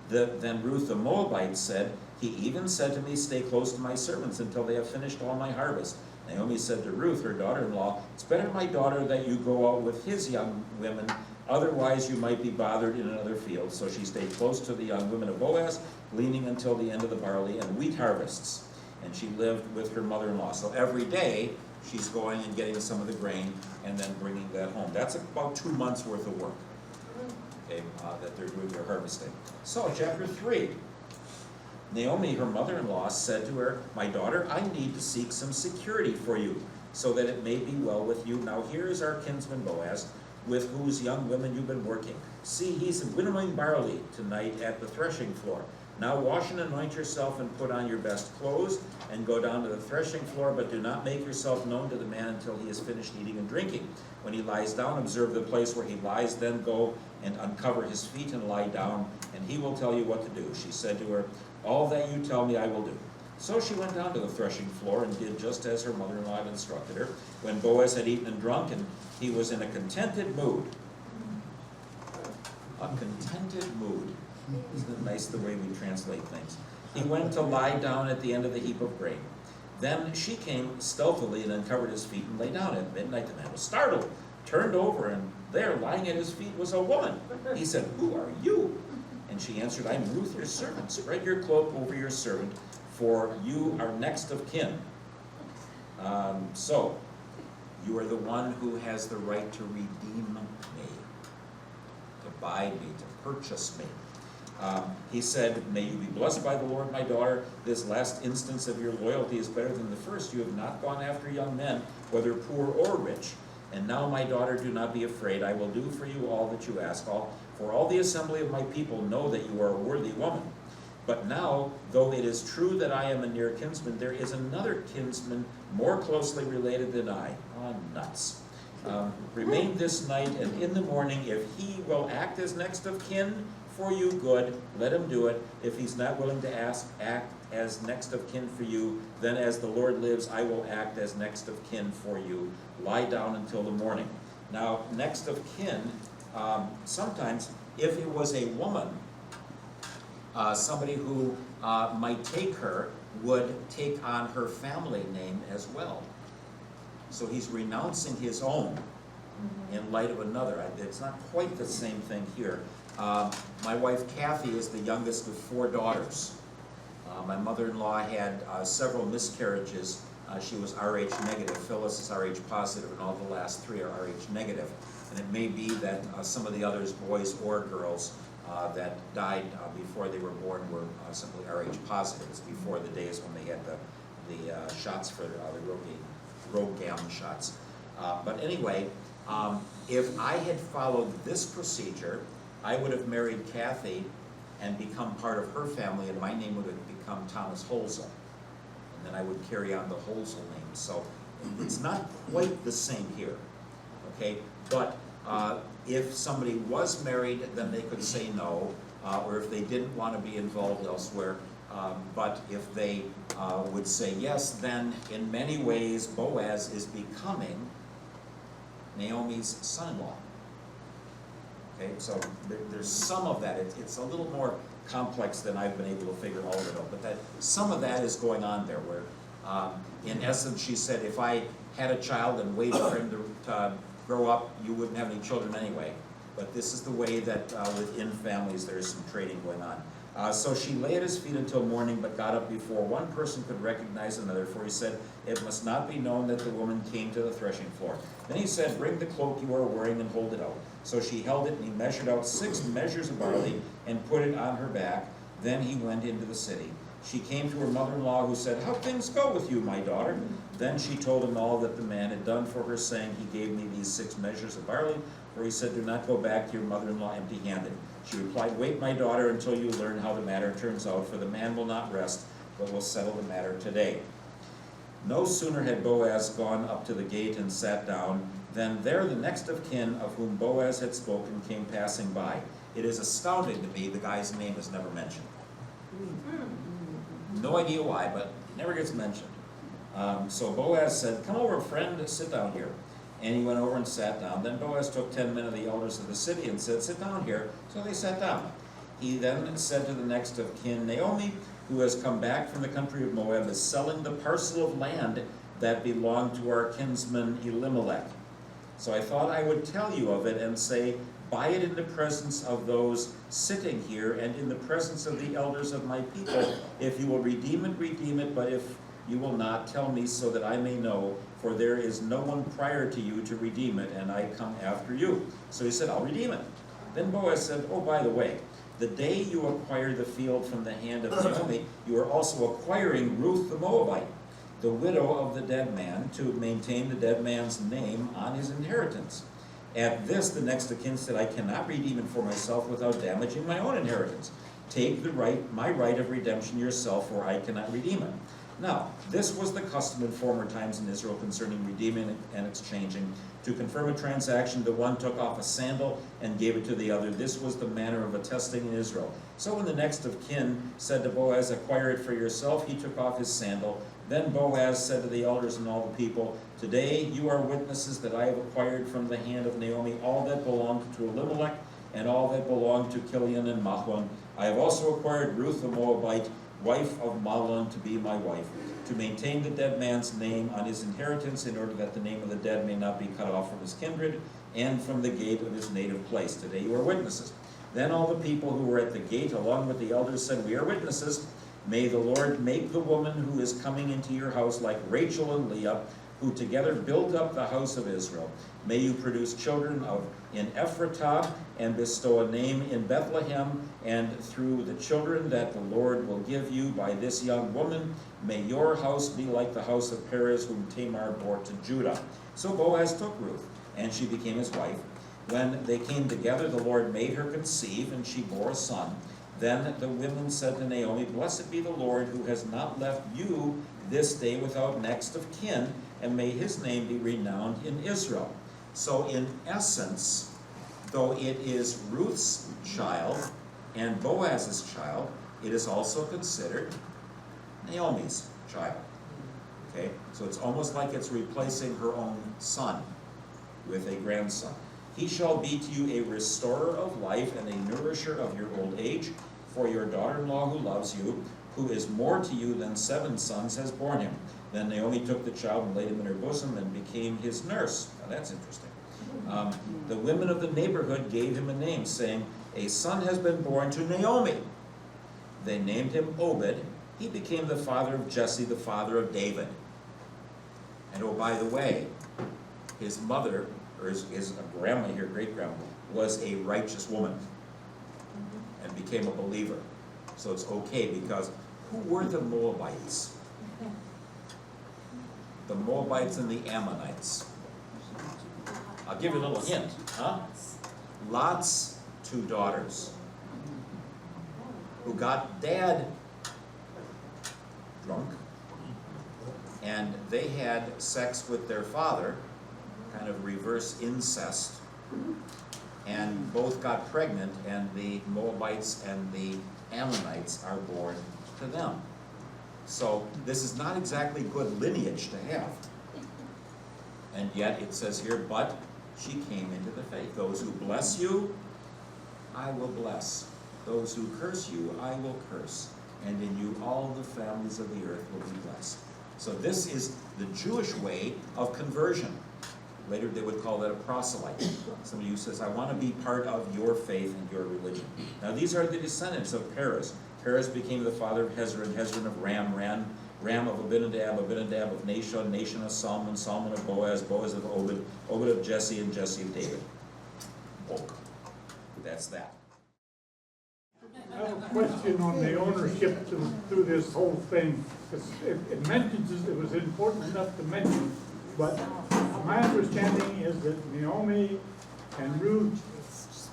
A: Then Ruth the Moabite said, "He even said to me, 'Stay close to my servants until they have finished all my harvest.'" Naomi said to Ruth, her daughter-in-law, "It's better, my daughter, that you go out with his young women, otherwise you might be bothered in another field." So she stayed close to the young women of Boaz, gleaning until the end of the barley and wheat harvests. And she lived with her mother-in-law. So every day, she's going and getting some of the grain and then bringing that home. That's about 2 months worth of work, okay, that they're doing their harvesting. So chapter 3. Naomi, her mother-in-law, said to her, "My daughter, I need to seek some security for you, so that it may be well with you. Now here is our kinsman Boaz, with whose young women you've been working. See, he's winnowing barley tonight at the threshing floor. Now wash and anoint yourself and put on your best clothes and go down to the threshing floor, but do not make yourself known to the man until he has finished eating and drinking. When he lies down, observe the place where he lies, then go and uncover his feet and lie down, and he will tell you what to do." She said to her, "All that you tell me I will do." So she went down to the threshing floor and did just as her mother-in-law had instructed her. When Boaz had eaten and drunk, and he was in a contented mood. A contented mood. Isn't it nice the way we translate things? He went to lie down at the end of the heap of grain. Then she came stealthily and uncovered his feet and lay down. At midnight the man was startled, turned over, and there, lying at his feet, was a woman. He said, "Who are you?" And she answered, "I'm Ruth, your servant. Spread your cloak over your servant, for you are next of kin." So, you are the one who has the right to redeem me, to buy me, to purchase me. He said, "May you be blessed by the Lord, my daughter. This last instance of your loyalty is better than the first. You have not gone after young men, whether poor or rich. And now, my daughter, do not be afraid. I will do for you all that you ask. For all the assembly of my people know that you are a worthy woman. But now, though it is true that I am a near kinsman, there is another kinsman more closely related than I." Oh, nuts. "Remain this night, and in the morning, if he will act as next of kin for you, good, let him do it. If he's not willing to act as next of kin for you, then as the Lord lives, I will act as next of kin for you. Lie down until the morning." Now, next of kin, sometimes, if it was a woman, somebody who might take her would take on her family name as well. So he's renouncing his own in light of another. It's not quite the same thing here. My wife Kathy is the youngest of 4 daughters. My mother-in-law had several miscarriages. She was RH negative. Phyllis is RH positive, and all the last 3 are RH negative. And it may be that some of the others, boys or girls, that died before they were born were simply RH positives, before the days when they had the shots for the Rogam shots. But anyway, if I had followed this procedure, I would have married Kathy and become part of her family, and my name would have become Thomas Holzel. And then I would carry on the Holzel name. So it's not quite the same here, okay? But if somebody was married, then they could say no, or if they didn't want to be involved elsewhere. But if they would say yes, then in many ways Boaz is becoming Naomi's son-in-law. Okay, so there's some of that. It's a little more complex than I've been able to figure all of it out. But some of that is going on there where, in essence, she said, if I had a child and waited for him to grow up, you wouldn't have any children anyway. But this is the way that within families there's some trading going on. So she lay at his feet until morning, but got up before one person could recognize another, for he said, it must not be known that the woman came to the threshing floor. Then he said, bring the cloak you are wearing and hold it out. So she held it, and he measured out 6 measures of barley and put it on her back. Then he went into the city. She came to her mother-in-law, who said, how things go with you, my daughter? Then she told him all that the man had done for her, saying, he gave me these 6 measures of barley, for he said, do not go back to your mother-in-law empty-handed. She replied, wait, my daughter, until you learn how the matter turns out, for the man will not rest, but will settle the matter today. No sooner had Boaz gone up to the gate and sat down, than there the next of kin of whom Boaz had spoken came passing by. It is astounding to me the guy's name is never mentioned. No idea why, but it never gets mentioned. So Boaz said, come over, friend, sit down here. And he went over and sat down. Then Boaz took 10 men of the elders of the city and said, sit down here. So they sat down. He then said to the next of kin, Naomi, who has come back from the country of Moab, is selling the parcel of land that belonged to our kinsman Elimelech. So I thought I would tell you of it and say, buy it in the presence of those sitting here and in the presence of the elders of my people. If you will redeem it, but if you will not, tell me so that I may know, for there is no one prior to you to redeem it, and I come after you. So he said, I'll redeem it. Then Boaz said, oh, by the way, the day you acquire the field from the hand of Naomi, you are also acquiring Ruth the Moabite, the widow of the dead man, to maintain the dead man's name on his inheritance. At this, the next of kin said, I cannot redeem it for myself without damaging my own inheritance. Take my right of redemption yourself, for I cannot redeem it. Now, this was the custom in former times in Israel concerning redeeming and exchanging. To confirm a transaction, the one took off a sandal and gave it to the other. This was the manner of attesting in Israel. So when the next of kin said to Boaz, acquire it for yourself, he took off his sandal. Then Boaz said to the elders and all the people, today you are witnesses that I have acquired from the hand of Naomi all that belonged to Elimelech and all that belonged to Kilion and Mahlon. I have also acquired Ruth the Moabite, wife of Mahlon, to be my wife, to maintain the dead man's name on his inheritance, in order that the name of the dead may not be cut off from his kindred and from the gate of his native place. Today you are witnesses. Then all the people who were at the gate, along with the elders, said, we are witnesses. May the Lord make the woman who is coming into your house like Rachel and Leah, who together build up the house of Israel. May you produce children in Ephratah, and bestow a name in Bethlehem, and through the children that the Lord will give you by this young woman, may your house be like the house of Perez, whom Tamar bore to Judah. So Boaz took Ruth, and she became his wife. When they came together, the Lord made her conceive, and she bore a son. Then the women said to Naomi, blessed be the Lord, who has not left you this day without next of kin, and may his name be renowned in Israel. So in essence, though it is Ruth's child and Boaz's child, it is also considered Naomi's child. Okay, so it's almost like it's replacing her own son with a grandson. He shall be to you a restorer of life and a nourisher of your old age, for your daughter-in-law who loves you, who is more to you than 7 sons, has borne him. Then Naomi took the child and laid him in her bosom and became his nurse. Now that's interesting. The women of the neighborhood gave him a name, saying, a son has been born to Naomi. They named him Obed. He became the father of Jesse, the father of David. And oh, by the way, his mother, or his grandma here, great-grandma, was a righteous woman and became a believer. So it's okay, because who were the Moabites? the Moabites and the Ammonites. I'll give you a little hint, huh? Lot's 2 daughters who got dad drunk, and they had sex with their father, kind of reverse incest, and both got pregnant, and the Moabites and the Ammonites are born to them. So this is not exactly good lineage to have. And yet it says here, but she came into the faith. Those who bless you, I will bless. Those who curse you, I will curse. And in you all the families of the earth will be blessed. So this is the Jewish way of conversion. Later they would call that a proselyte. Somebody who says, I want to be part of your faith and your religion. Now these are the descendants of Perez. Perez became the father of Hezron, Hezron of Ram, Ram of Abinadab, Abinadab of Nashon, Nashon of Salmon, Salmon of Boaz, Boaz of Obed, Obed of Jesse, and Jesse of David. Bulk. That's that.
F: I have a question on the ownership through this whole thing. It mentions it was important enough to mention, but my understanding is that Naomi and Ruth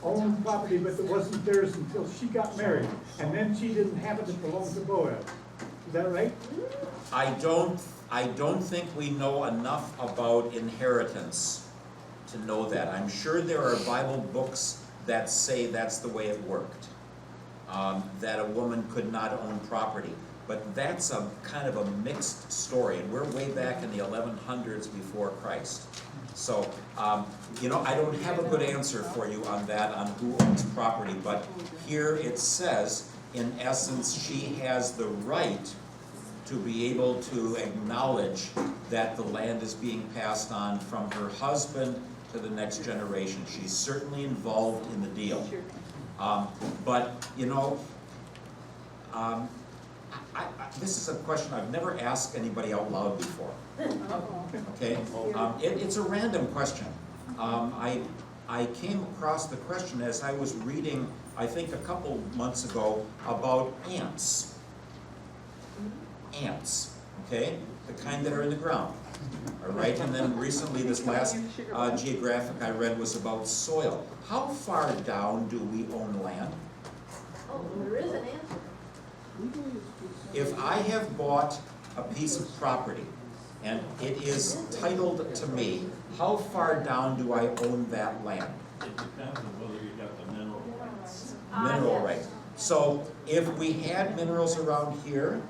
F: owned property, but it wasn't theirs until she got married, and then she didn't have it, it belonged to Boaz. Is that right?
A: I don't think we know enough about inheritance to know that. I'm sure there are Bible books that say that's the way it worked. That a woman could not own property. But that's a kind of a mixed story, and we're way back in the 1100s before Christ. So, you know, I don't have a good answer for you on that, on who owns property, but here it says, in essence, she has the right to be able to acknowledge that the land is being passed on from her husband to the next generation. She's certainly involved in the deal. But, you know, this is a question I've never asked anybody out loud before. Okay? It's a random question. I came across the question as I was reading, I think a couple months ago, about ants. Ants, okay? The kind that are in the ground. All right? And then recently, this last geographic I read was about soil. How far down do we own land?
B: Oh, there is an answer.
A: If I have bought a piece of property and it is titled to me, how far down do I own that land?
G: It depends on whether you got the mineral rights.
A: Mineral rights. So if we had minerals around here,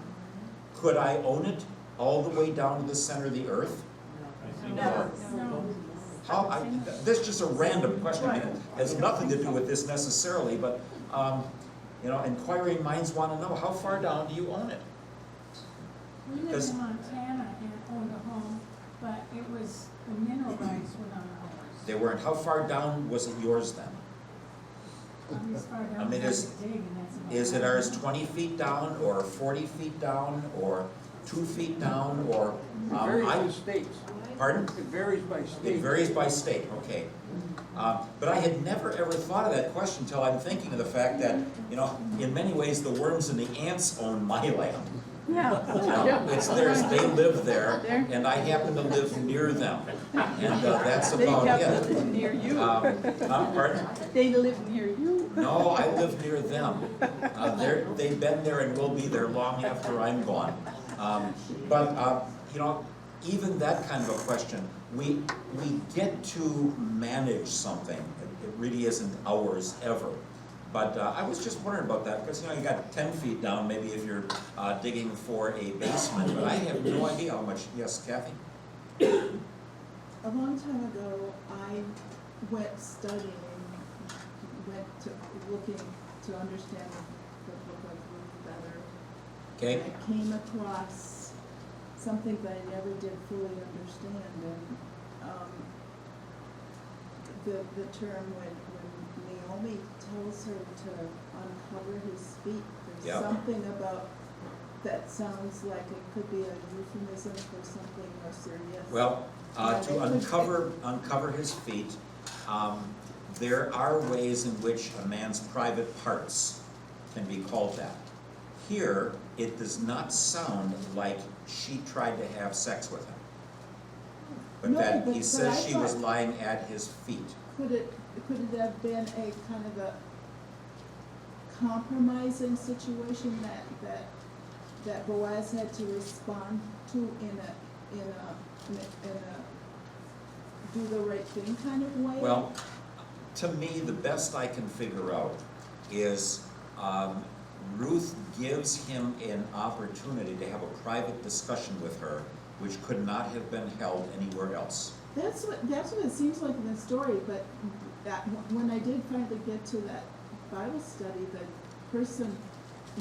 A: could I own it all the way down to the center of the earth?
G: I think
B: No.
A: This is just a random question. I mean, it has nothing to do with this necessarily, but you know, inquiring minds want to know, how far down do you own it?
H: We lived
A: Because-
H: in Montana and owned a home, but it was, the mineral rights were not ours.
A: They weren't. How far down was it yours then?
H: As far down
A: I mean,
H: as I could dig, and that's about
A: Is it ours 20 feet down, or 40 feet down, or 2 feet down, or?
I: It varies by states.
A: Pardon?
I: It varies by
A: It
I: state.
A: varies by state, okay. But I had never ever thought of that question until I'm thinking of the fact that, you know, in many ways the worms and the ants own my land. It's theirs, they live there, and I happen to live near them. And that's about it.
J: Near you.
A: Pardon?
J: They live near you.
A: No, I live near them. They've been there and will be there long after I'm gone. But you know, even that kind of a question, we get to manage something. It really isn't ours ever. But I was just wondering about that, because you know, you got 10 feet down, maybe if you're digging for a basement, but I have no idea how much. Yes, Kathy?
J: A long time ago, I went studying, went to looking to understand the book of Ruth better.
A: Okay.
J: I came across something that I never did fully understand, and the term when Naomi tells her to uncover his feet, there's
A: Yep.
J: something about that sounds like it could be a euphemism for something more serious.
A: Well, to uncover his feet, there are ways in which a man's private parts can be called that. Here, it does not sound like she tried to have sex with him. but
J: No,
A: that he
J: but
A: says
J: I
A: she was
J: thought-
A: lying at his feet.
J: Could it have been a kind of a compromising situation that Boaz had to respond to in a do the right thing kind of way?
A: Well, to me, the best I can figure out is Ruth gives him an opportunity to have a private discussion with her, which could not have been held anywhere else.
J: That's what it seems like in the story, but when I did finally get to that Bible study, the person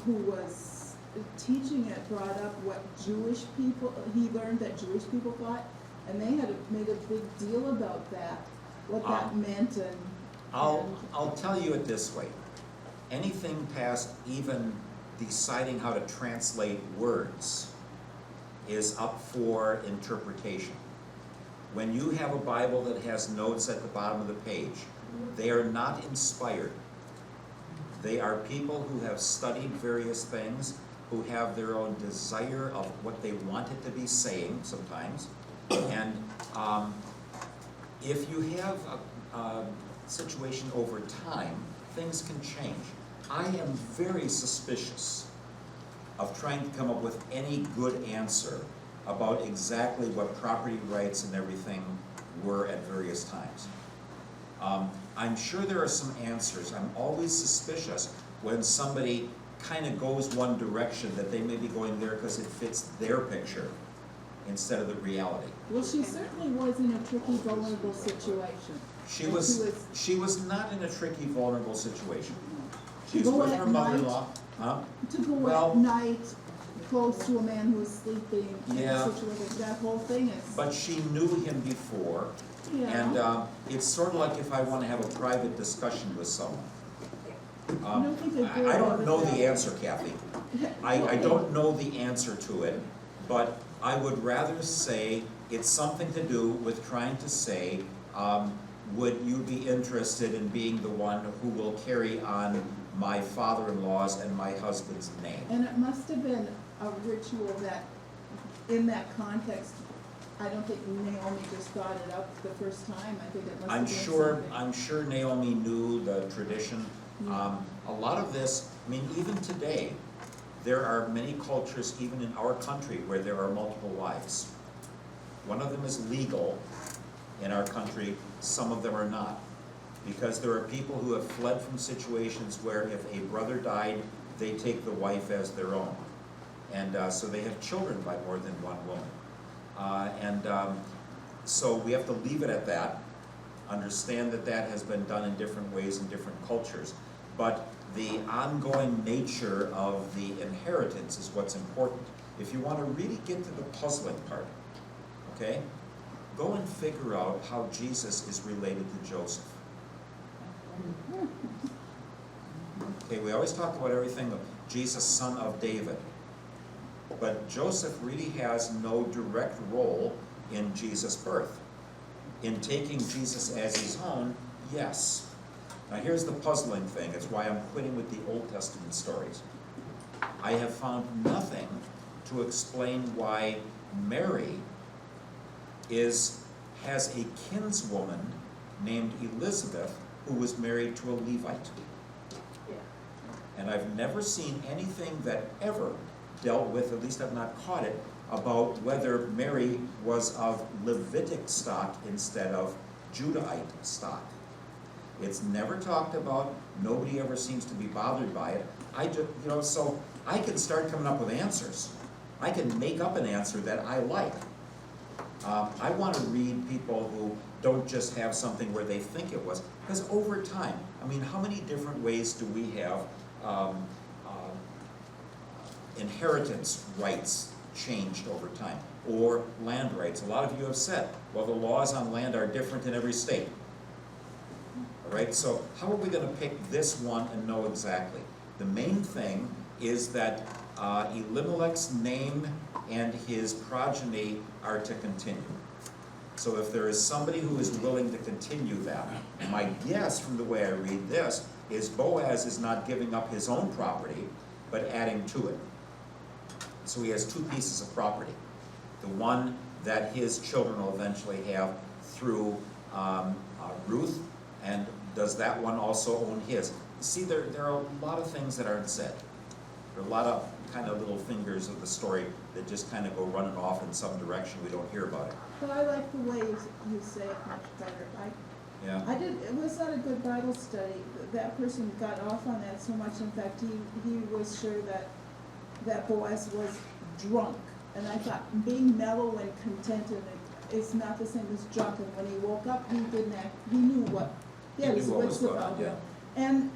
J: who was teaching it brought up what Jewish people, he learned that Jewish people thought, and they had made a big deal about that, what that meant, and
A: I'll tell you it this way. Anything past even deciding how to translate words is up for interpretation. When you have a Bible that has notes at the bottom of the page, they are not inspired. They are people who have studied various things, who have their own desire of what they want it to be saying sometimes. And if you have a situation over time, things can change. I am very suspicious of trying to come up with any good answer about exactly what property rights and everything were at various times. I'm sure there are some answers. I'm always suspicious when somebody kind of goes one direction, that they may be going there because it fits their picture instead of the reality.
J: well, she certainly was in a tricky, vulnerable situation.
A: She
J: And
A: was not in a tricky, vulnerable situation.
J: To
A: She's
J: go
A: with
J: at
A: her mother-in-law. Huh?
J: to go
A: Well-
J: at night close to a man who was sleeping in
A: Yeah.
J: a situation, that whole thing is,
A: But she knew him before, and
J: yeah.
A: it's sort of like if I want to have a private discussion with someone.
J: I don't think a girl
A: I don't know
J: would
A: the
J: have-
A: answer, Kathy. I don't know the answer to it, but I would rather say it's something to do with trying to say, would you be interested in being the one who will carry on my father-in-law's and my husband's name?
J: And it must have been a ritual that, in that context, I don't think Naomi just thought it up the first time. I think it must have been
A: I'm sure Naomi knew the tradition. A lot of this, I mean, even today, there are many cultures, even in our country, where there are multiple wives. One of them is legal in our country, some of them are not. Because there are people who have fled from situations where if a brother died, they take the wife as their own. And so they have children by more than one woman. So we have to leave it at that. Understand that that has been done in different ways in different cultures. But the ongoing nature of the inheritance is what's important. If you want to really get to the puzzling part, okay, go and figure out how Jesus is related to Joseph. Okay, we always talk about everything of Jesus, son of David. But Joseph really has no direct role in Jesus' birth. In taking Jesus as his own, yes. Now here's the puzzling thing. It's why I'm quitting with the Old Testament stories. I have found nothing to explain why Mary has a kinswoman named Elizabeth who was married to a Levite. And I've never seen anything that ever dealt with, at least I've not caught it, about whether Mary was of Levitic stock instead of Judahite stock. It's never talked about. Nobody ever seems to be bothered by it. So I can start coming up with answers. I can make up an answer that I like. I want to read people who don't just have something where they think it was. Because over time, I mean, how many different ways do we have inheritance rights changed over time? Or land rights. A lot of you have said, well, the laws on land are different in every state. All right, so how are we going to pick this one and know exactly? The main thing is that Elimelech's name and his progeny are to continue. So if there is somebody who is willing to continue that, my guess from the way I read this is Boaz is not giving up his own property, but adding to it. So he has two pieces of property. The one that his children will eventually have through Ruth, and does that one also own his? See, there are a lot of things that aren't said. There are a lot of kind of little fingers of the story that just kind of go running off in some direction. We don't hear about it.
J: But I like the way you say it much better.
A: Yeah.
J: It was not a good Bible study. That person got off on that so much. In fact, he was sure that Boaz was drunk. And I thought being mellow and contented is not the same as drunk. And when he woke up, he didn't act, he knew what, he had his
A: knew what
J: wits
A: was going
J: about
A: on,
J: him. And,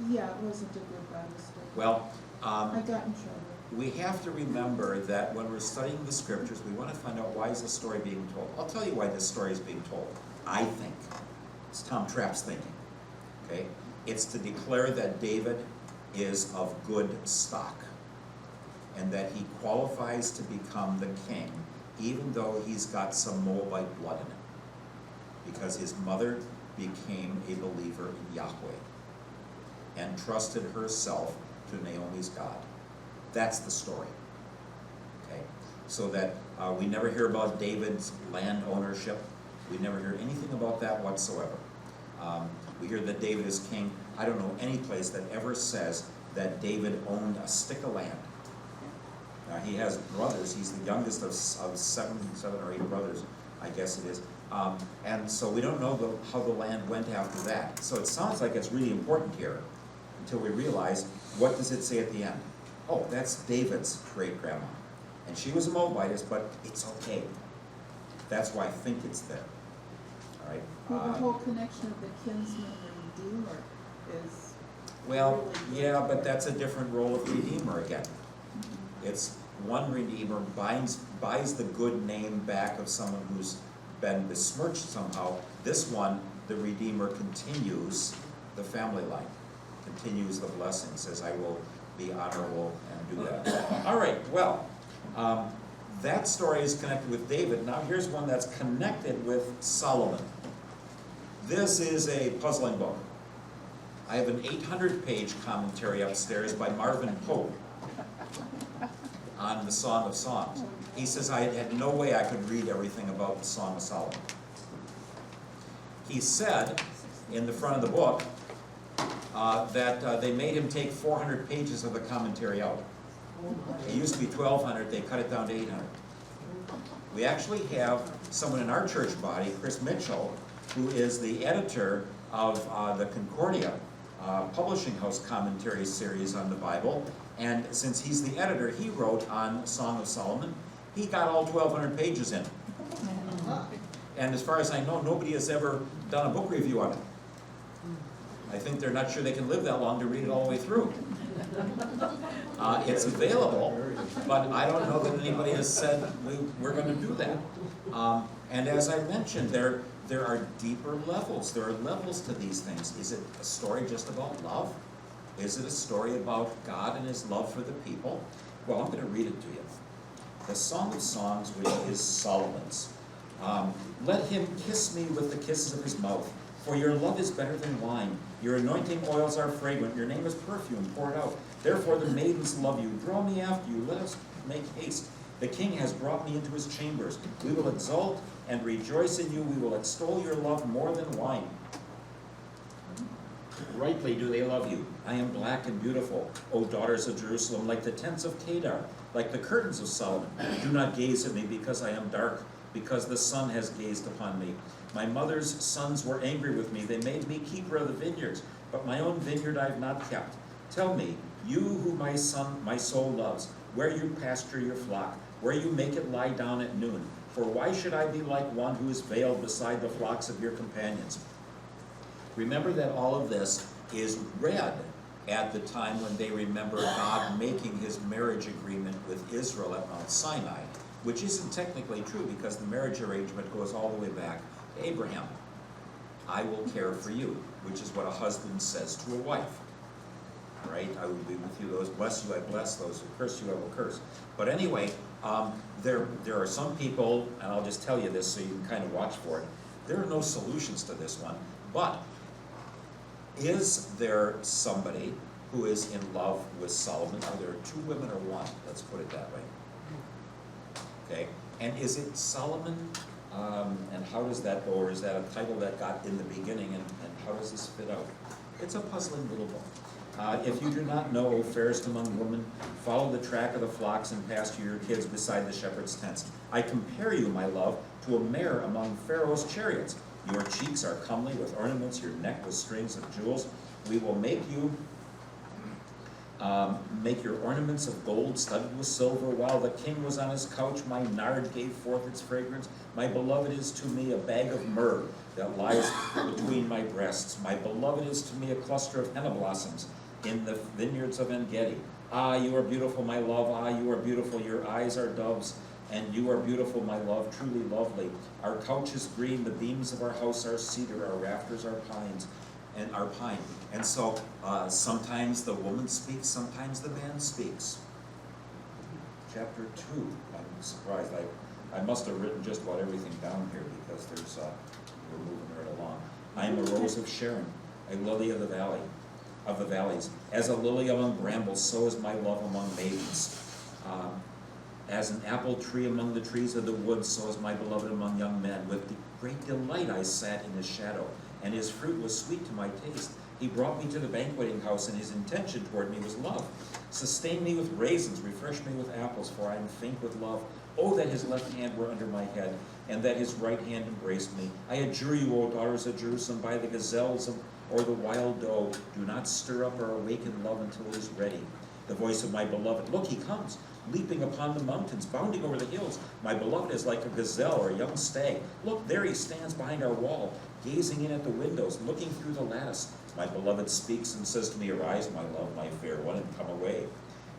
J: yeah, it wasn't a good Bible study.
A: Well,
J: I got in trouble.
A: we have to remember that when we're studying the scriptures, we want to find out why is this story being told. I'll tell you why this story is being told. I think. It's Tom Trapp's thinking. Okay? It's to declare that David is of good stock, and that he qualifies to become the king, even though he's got some Moabite blood in him, because his mother became a believer in Yahweh and trusted herself to Naomi's God. That's the story. Okay? So that we never hear about David's land ownership. We never hear anything about that whatsoever. We hear that David is king. I don't know any place that ever says that David owned a stick of land. He has brothers. He's the youngest of seven or eight brothers, I guess it is. And so we don't know how the land went after that. So it sounds like it's really important here until we realize, what does it say at the end? Oh, that's David's great-grandma. And she was a Moabitess, but it's okay. That's why I think it's there. All right?
J: Well, the whole connection of the kinsman and redeemer is
A: Well,
J: really
A: yeah, but that's a different role of redeemer again. It's one redeemer buys the good name back of someone who's been besmirched somehow. This one, the redeemer continues the family line, continues the blessing, says, I will be honorable and do that. All right, well, that story is connected with David. Now here's one that's connected with Solomon. This is a puzzling book. I have an 800-page commentary upstairs by Marvin Pope on the Song of Songs. He says, I had no way I could read everything about the Song of Solomon. He said in the front of the book that they made him take 400 pages of the commentary out. It used to be 1,200, they cut it down to 800. We actually have someone in our church body, Chris Mitchell, who is the editor of the Concordia publishing house commentary series on the Bible. And since he's the editor, he wrote on Song of Solomon. He got all 1,200 pages in. And as far as I know, nobody has ever done a book review on it. I think they're not sure they can live that long to read it all the way through. It's available, but I don't know that anybody has said we're going to do that. And as I mentioned, there are deeper levels. There are levels to these things. Is it a story just about love? Is it a story about God and His love for the people? Well, I'm going to read it to you. The Song of Songs, which is Solomon's. Let him kiss me with the kisses of his mouth, for your love is better than wine. Your anointing oils are fragrant. Your name is perfume poured out. Therefore the maidens love you. Draw me after you. Let us make haste. The king has brought me into his chambers. We will exult and rejoice in you. We will extol your love more than wine. Rightly do they love you. I am black and beautiful, O daughters of Jerusalem, like the tents of Kedar, like the curtains of Solomon. Do not gaze at me because I am dark, because the sun has gazed upon me. My mother's sons were angry with me. They made me keeper of the vineyards, but my own vineyard I have not kept. Tell me, you who my soul loves, where you pasture your flock, where you make it lie down at noon. For why should I be like one who is veiled beside the flocks of your companions? Remember that all of this is read at the time when they remember God making his marriage agreement with Israel at Mount Sinai, which isn't technically true because the marriage arrangement goes all the way back to Abraham. I will care for you, which is what a husband says to a wife. All right, I will be with you. Those bless you, I bless. Those who curse you, I will curse. But anyway, there are some people, and I'll just tell you this so you can kind of watch for it. There are no solutions to this one, but is there somebody who is in love with Solomon? Are there two women or one? Let's put it that way. Okay, And is it Solomon? And how does that go? Or is that a title that got in the beginning, and how does this fit out? It's a puzzling little book. If you do not know, O fairest among women, follow the track of the flocks and pasture your kids beside the shepherd's tents. I compare you, my love, to a mare among Pharaoh's chariots. Your cheeks are comely with ornaments, your neck with strings of jewels. We will make your ornaments of gold studded with silver. While the king was on his couch, my nard gave forth its fragrance. My beloved is to me a bag of myrrh that lies between my breasts. My beloved is to me a cluster of henna blossoms in the vineyards of En-Gedi. Ah, you are beautiful, my love. Ah, you are beautiful. Your eyes are doves, and you are beautiful, my love, truly lovely. Our couch is green, the beams of our house are cedar, our rafters are pines. And our pine. And so sometimes the woman speaks, sometimes the man speaks. Chapter 2, I'm surprised. I must have written just about everything down here because we're moving right along. I am a rose of Sharon, a lily of the valleys. As a lily among brambles, so is my love among maidens. As an apple tree among the trees of the woods, so is my beloved among young men. With great delight I sat in his shadow, and his fruit was sweet to my taste. He brought me to the banqueting house, and his intention toward me was love. Sustain me with raisins, refresh me with apples, for I am faint with love. Oh, that his left hand were under my head, and that his right hand embraced me. I adjure you, O daughters of Jerusalem, by the gazelles or the wild doe, do not stir up or awaken love until it is ready. The voice of my beloved, look, he comes, leaping upon the mountains, bounding over the hills. My beloved is like a gazelle or a young stag. Look, there he stands behind our wall, gazing in at the windows, looking through the lattice. My beloved speaks and says to me, arise, my love, my fair one, and come away.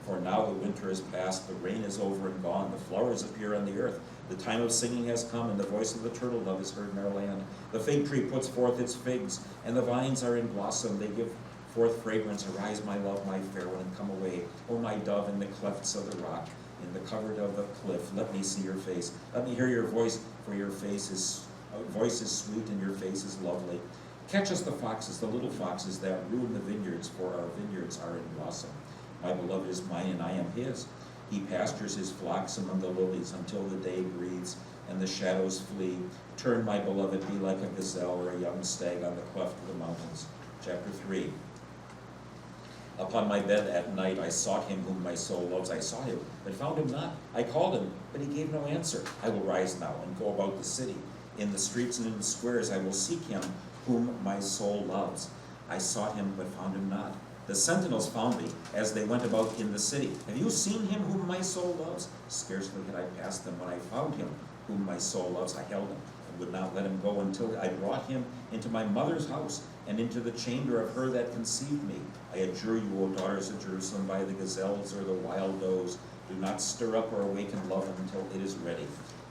A: For now the winter is past, the rain is over and gone, the flowers appear on the earth. The time of singing has come, and the voice of the turtle dove is heard in our land. The fig tree puts forth its figs, and the vines are in blossom. They give forth fragrance. Arise, my love, my fair one, and come away. O my dove, in the clefts of the rock, in the covert of the cliff, let me see your face. Let me hear your voice, for your voice is sweet, and your face is lovely. Catch us the foxes, the little foxes that ruin the vineyards, for our vineyards are in blossom. My beloved is mine, and I am his. He pastures his flocks among the lilies until the day breathes and the shadows flee. Turn, my beloved, be like a gazelle or a young stag on the cleft of the mountains. Chapter 3. Upon my bed at night I sought him whom my soul loves. I sought him, but found him not. I called him, but he gave no answer. I will rise now and go about the city. In the streets and in the squares I will seek him whom my soul loves. I sought him, but found him not. The sentinels found me as they went about in the city. Have you seen him whom my soul loves? Scarcely had I passed them when I found him whom my soul loves. I held him and would not let him go until I brought him into my mother's house and into the chamber of her that conceived me. I adjure you, O daughters of Jerusalem, by the gazelles or the wild does, do not stir up or awaken love until it is ready.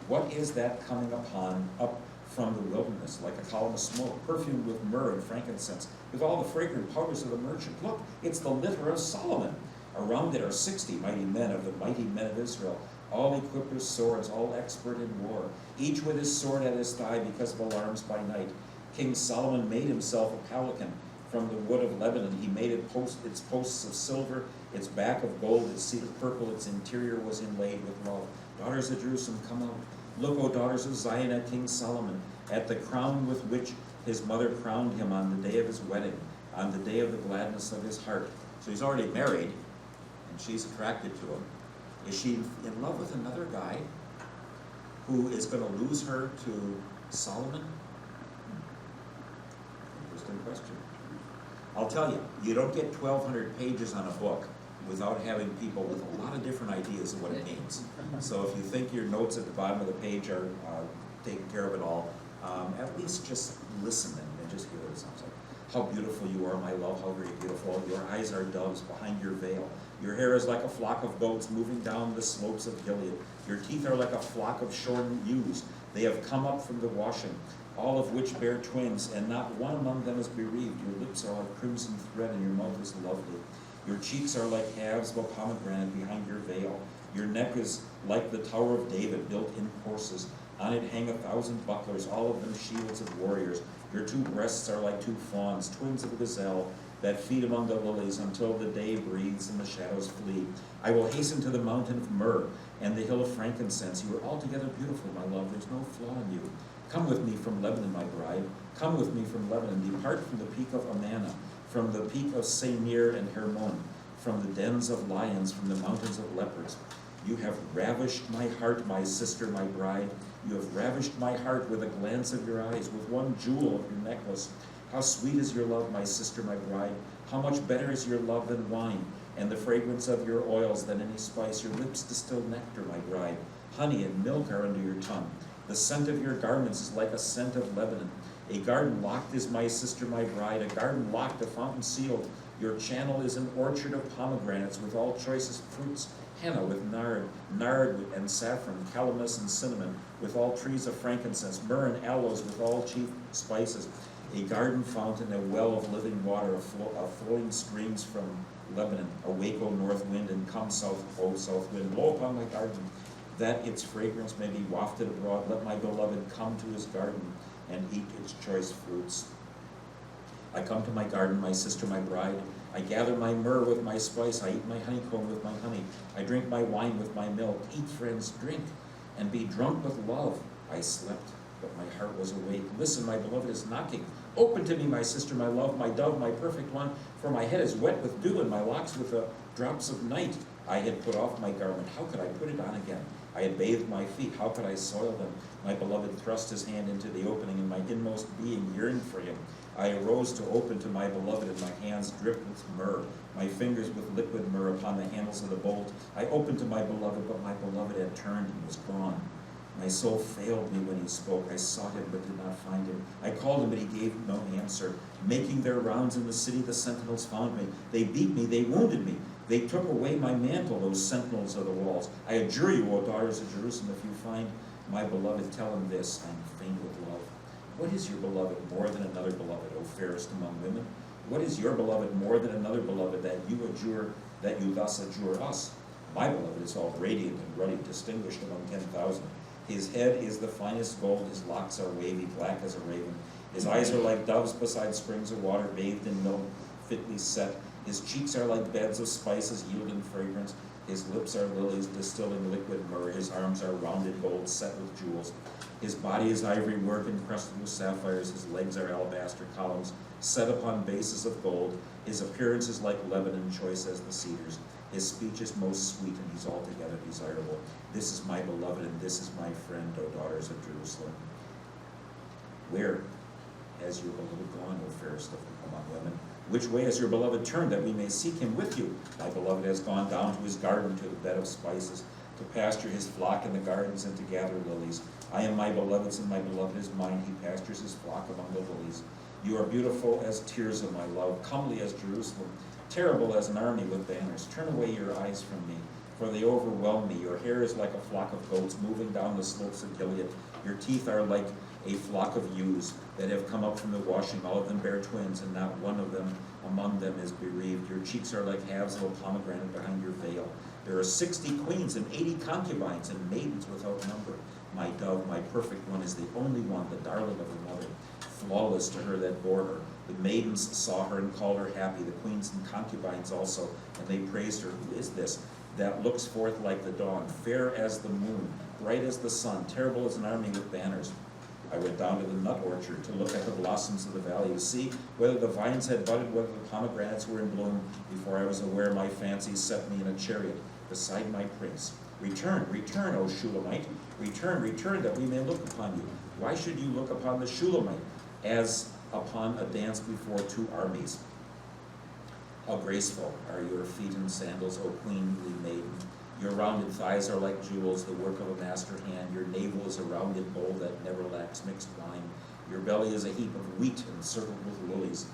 A: What is that coming up from the wilderness, like a column of smoke, perfumed with myrrh and frankincense, with all the fragrant powders of the merchant? Look, it's the litter of Solomon. Around it are 60 mighty men of the mighty men of Israel, all equipped with swords, all expert in war, each with his sword at his thigh because of alarms by night. King Solomon made himself a pelican from the wood of Lebanon. He made its posts of silver, its back of gold, its seat of purple, its interior was inlaid with love. Daughters of Jerusalem, come out. Look, O daughters of Zion, at King Solomon, at the crown with which his mother crowned him on the day of his wedding, on the day of the gladness of his heart. So he's already married, and she's attracted to him. Is she in love with another guy who is going to lose her to Solomon? Interesting question. I'll tell you, you don't get 1,200 pages on a book without having people with a lot of different ideas of what it means. So if you think your notes at the bottom of the page are taking care of it all, at least just listen and just hear what it sounds like. How beautiful you are, my love, how very beautiful. Your eyes are doves behind your veil. Your hair is like a flock of goats moving down the slopes of Gilead. Your teeth are like a flock of shorn ewes. They have come up from the washing, all of which bear twins, and not one among them is bereaved. Your lips are like crimson thread, and your mouth is lovely. Your cheeks are like halves of a pomegranate behind your veil. Your neck is like the Tower of David, built in courses. On it hang 1,000 bucklers, all of them shields of warriors. Your two breasts are like two fawns, twins of a gazelle, that feed among the lilies until the day breathes and the shadows flee. I will hasten to the mountain of myrrh and the hill of frankincense. You are altogether beautiful, my love. There's no flaw in you. Come with me from Lebanon, my bride. Come with me from Lebanon. Depart from the peak of Amana, from the peak of Senir and Hermon, from the dens of lions, from the mountains of leopards. You have ravished my heart, my sister, my bride. You have ravished my heart with a glance of your eyes, with one jewel of your necklace. How sweet is your love, my sister, my bride. How much better is your love than wine, and the fragrance of your oils than any spice. Your lips distill nectar, my bride. Honey and milk are under your tongue. The scent of your garments is like a scent of Lebanon. A garden locked is my sister, my bride. A garden locked, a fountain sealed. Your channel is an orchard of pomegranates with all choicest fruits. Henna with nard and saffron, calamus and cinnamon, with all trees of frankincense, myrrh and aloes with all chief spices. A garden fountain, a well of living water, flowing streams from Lebanon. Awake, O north wind, and come, O south wind. Blow upon my garden, that its fragrance may be wafted abroad. Let my beloved come to his garden and eat its choice fruits. I come to my garden, my sister, my bride. I gather my myrrh with my spice. I eat my honeycomb with my honey. I drink my wine with my milk. Eat, friends, drink, and be drunk with love. I slept, but my heart was awake. Listen, my beloved is knocking. Open to me, my sister, my love, my dove, my perfect one, for my head is wet with dew and my locks with the drops of night. I had put off my garment. How could I put it on again? I had bathed my feet. How could I soil them? My beloved thrust his hand into the opening, and my inmost being yearned for him. I arose to open to my beloved, and my hands dripped with myrrh, my fingers with liquid myrrh upon the handles of the bolt. I opened to my beloved, but my beloved had turned and was gone. My soul failed me when he spoke. I sought him, but did not find him. I called him, but he gave no answer. Making their rounds in the city, the sentinels found me. They beat me, they wounded me. They took away my mantle, those sentinels of the walls. I adjure you, O daughters of Jerusalem, if you find my beloved, tell him this, I am faint with love. What is your beloved more than another beloved, O fairest among women? What is your beloved more than another beloved, that you thus adjure us? My beloved is all radiant and ruddy, distinguished among 10,000. His head is the finest gold, his locks are wavy, black as a raven. His eyes are like doves beside springs of water, bathed in milk, fitly set. His cheeks are like beds of spices, yielding fragrance. His lips are lilies, distilling liquid myrrh. His arms are rounded gold, set with jewels. His body is ivory work encrusted with sapphires. His legs are alabaster columns, set upon bases of gold. His appearance is like Lebanon, choice as the cedars. His speech is most sweet, and he's altogether desirable. This is my beloved, and this is my friend, O daughters of Jerusalem. Where has your beloved gone, O fairest among women? Which way has your beloved turned, that we may seek him with you? My beloved has gone down to his garden, to the bed of spices, to pasture his flock in the gardens, and to gather lilies. I am my beloved's, and my beloved is mine. He pastures his flock among the lilies. You are beautiful as Tirzah, my love, comely as Jerusalem, terrible as an army with banners. Turn away your eyes from me, for they overwhelm me. Your hair is like a flock of goats moving down the slopes of Gilead. Your teeth are like a flock of ewes that have come up from the washing. All of them bear twins, and not one of them among them is bereaved. Your cheeks are like halves of a pomegranate behind your veil. There are 60 queens and 80 concubines and maidens without number. My dove, my perfect one, is the only one, the darling of her mother, flawless to her that bore her. The maidens saw her and called her happy, the queens and concubines also, and they praised her. Who is this that looks forth like the dawn, fair as the moon, bright as the sun, terrible as an army with banners? I went down to the nut orchard to look at the blossoms of the valley, to see whether the vines had budded, whether the pomegranates were in bloom. Before I was aware, my fancy set me in a chariot beside my prince. Return, return, O Shulamite, return, return, that we may look upon you. Why should you look upon the Shulamite as upon a dance before two armies? How graceful are your feet in sandals, O queenly maiden. Your rounded thighs are like jewels, the work of a master hand. Your navel is a rounded bowl that never lacks mixed wine. Your belly is a heap of wheat encircled with lilies.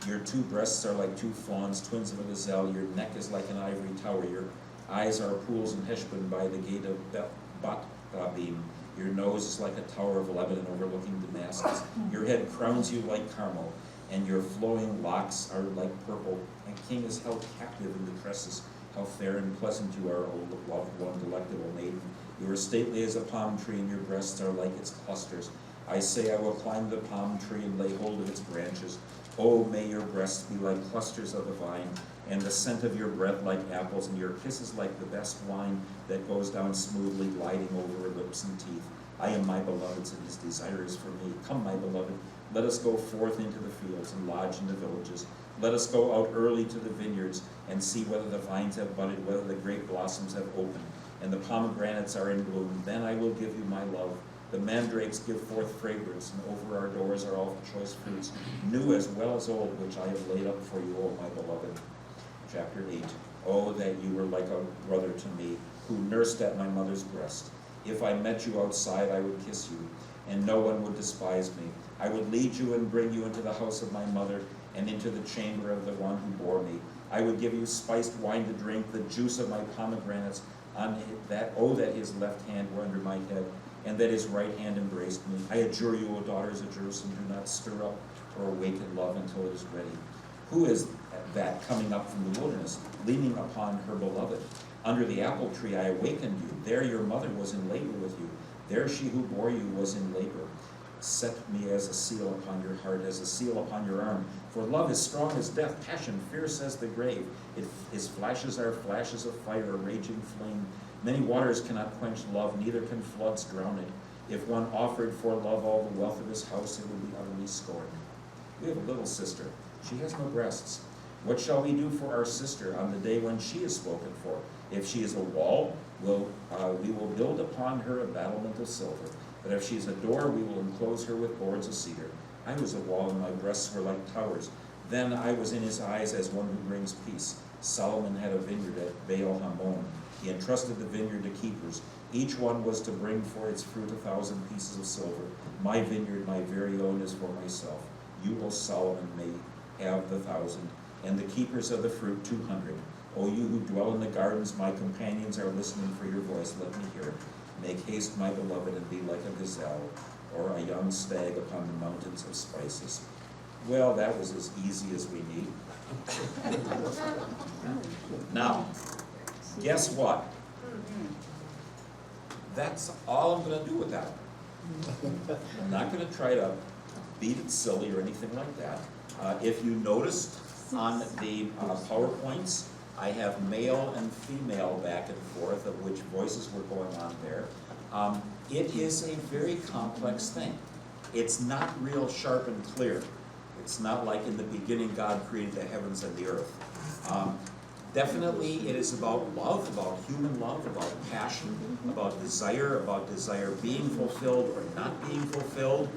A: Your two breasts are like two fawns, twins of a gazelle. Your neck is like an ivory tower. Your eyes are pools in Heshbon by the gate of Bat-Rabim. Your nose is like a tower of Lebanon overlooking Damascus. Your head crowns you like Carmel, and your flowing locks are like purple. A king is held captive in the tresses. How fair and pleasant you are, O loved one, delectable maiden. You are stately as a palm tree, and your breasts are like its clusters. I say I will climb the palm tree and lay hold of its branches. Oh, may your breasts be like clusters of the vine, and the scent of your breath like apples, and your kisses like the best wine that goes down smoothly, gliding over her lips and teeth. I am my beloved's, and his desire is for me. Come, my beloved, let us go forth into the fields and lodge in the villages. Let us go out early to the vineyards and see whether the vines have budded, whether the grape blossoms have opened, and the pomegranates are in bloom. Then I will give you my love. The mandrakes give forth fragrance, and over our doors are all choice fruits, new as well as old, which I have laid up for you, O my beloved. Chapter 8. Oh, that you were like a brother to me, who nursed at my mother's breast. If I met you outside, I would kiss you, and no one would despise me. I would lead you and bring you into the house of my mother, and into the chamber of the one who bore me. I would give you spiced wine to drink, the juice of my pomegranates. That his left hand were under my head, and that his right hand embraced me. I adjure you, O daughters of Jerusalem, do not stir up or awaken love until it is ready. Who is that coming up from the wilderness, leaning upon her beloved? Under the apple tree I awakened you. There your mother was in labor with you. There she who bore you was in labor. Set me as a seal upon your heart, as a seal upon your arm. For love is strong as death, passion fierce as the grave. His flashes are flashes of fire, a raging flame. Many waters cannot quench love, neither can floods drown it. If one offered for love all the wealth of his house, it would be utterly scorned. We have a little sister. She has no breasts. What shall we do for our sister on the day when she is spoken for? If she is a wall, we will build upon her a battlement of silver. But if she is a door, we will enclose her with boards of cedar. I was a wall, and my breasts were like towers. Then I was in his eyes as one who brings peace. Solomon had a vineyard at Baal Hamon. He entrusted the vineyard to keepers. Each one was to bring for its fruit 1,000 pieces of silver. My vineyard, my very own, is for myself. You, O Solomon, may have the 1,000, and the keepers of the fruit 200. O you who dwell in the gardens, my companions are listening for your voice. Let me hear it. Make haste, my beloved, and be like a gazelle, or a young stag upon the mountains of spices. Well, that was as easy as we need. Now, guess what? That's all I'm going to do with that. I'm not going to try to beat it silly or anything like that. If you noticed on the PowerPoints, I have male and female back and forth, of which voices were going on there. It is a very complex thing. It's not real sharp and clear. It's not like in the beginning God created the heavens and the earth. Definitely it is about love, about human love, about passion, about desire being fulfilled or not being fulfilled.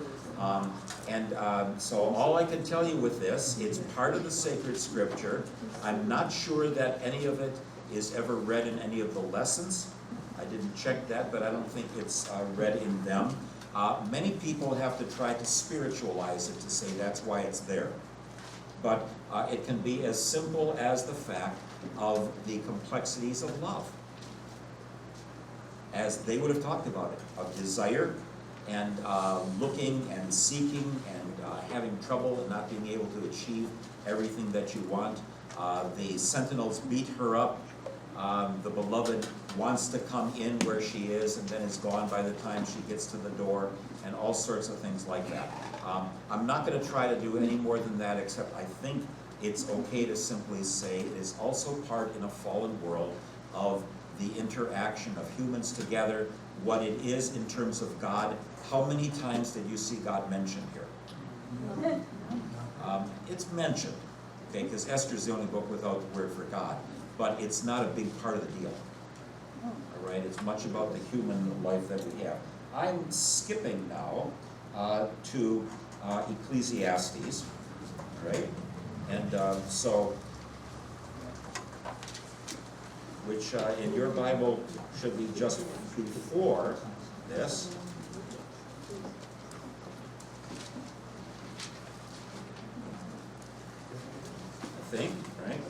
A: So all I can tell you with this, it's part of the sacred scripture. I'm not sure that any of it is ever read in any of the lessons. I didn't check that, but I don't think it's read in them. Many people have to try to spiritualize it to say that's why it's there. But it can be as simple as the fact of the complexities of love, as they would have talked about it, of desire and looking and seeking and having trouble and not being able to achieve everything that you want. The sentinels beat her up. The beloved wants to come in where she is and then is gone by the time she gets to the door, and all sorts of things like that. I'm not going to try to do any more than that, except I think it's okay to simply say it is also part in a fallen world of the interaction of humans together, what it is in terms of God. How many times did you see God mentioned here? It's mentioned, okay, because Esther's the only book without the word for God, but it's not a big part of the deal. All right, it's much about the human life that we have. I'm skipping now to Ecclesiastes, right? And which in your Bible should be just before this. I think, right?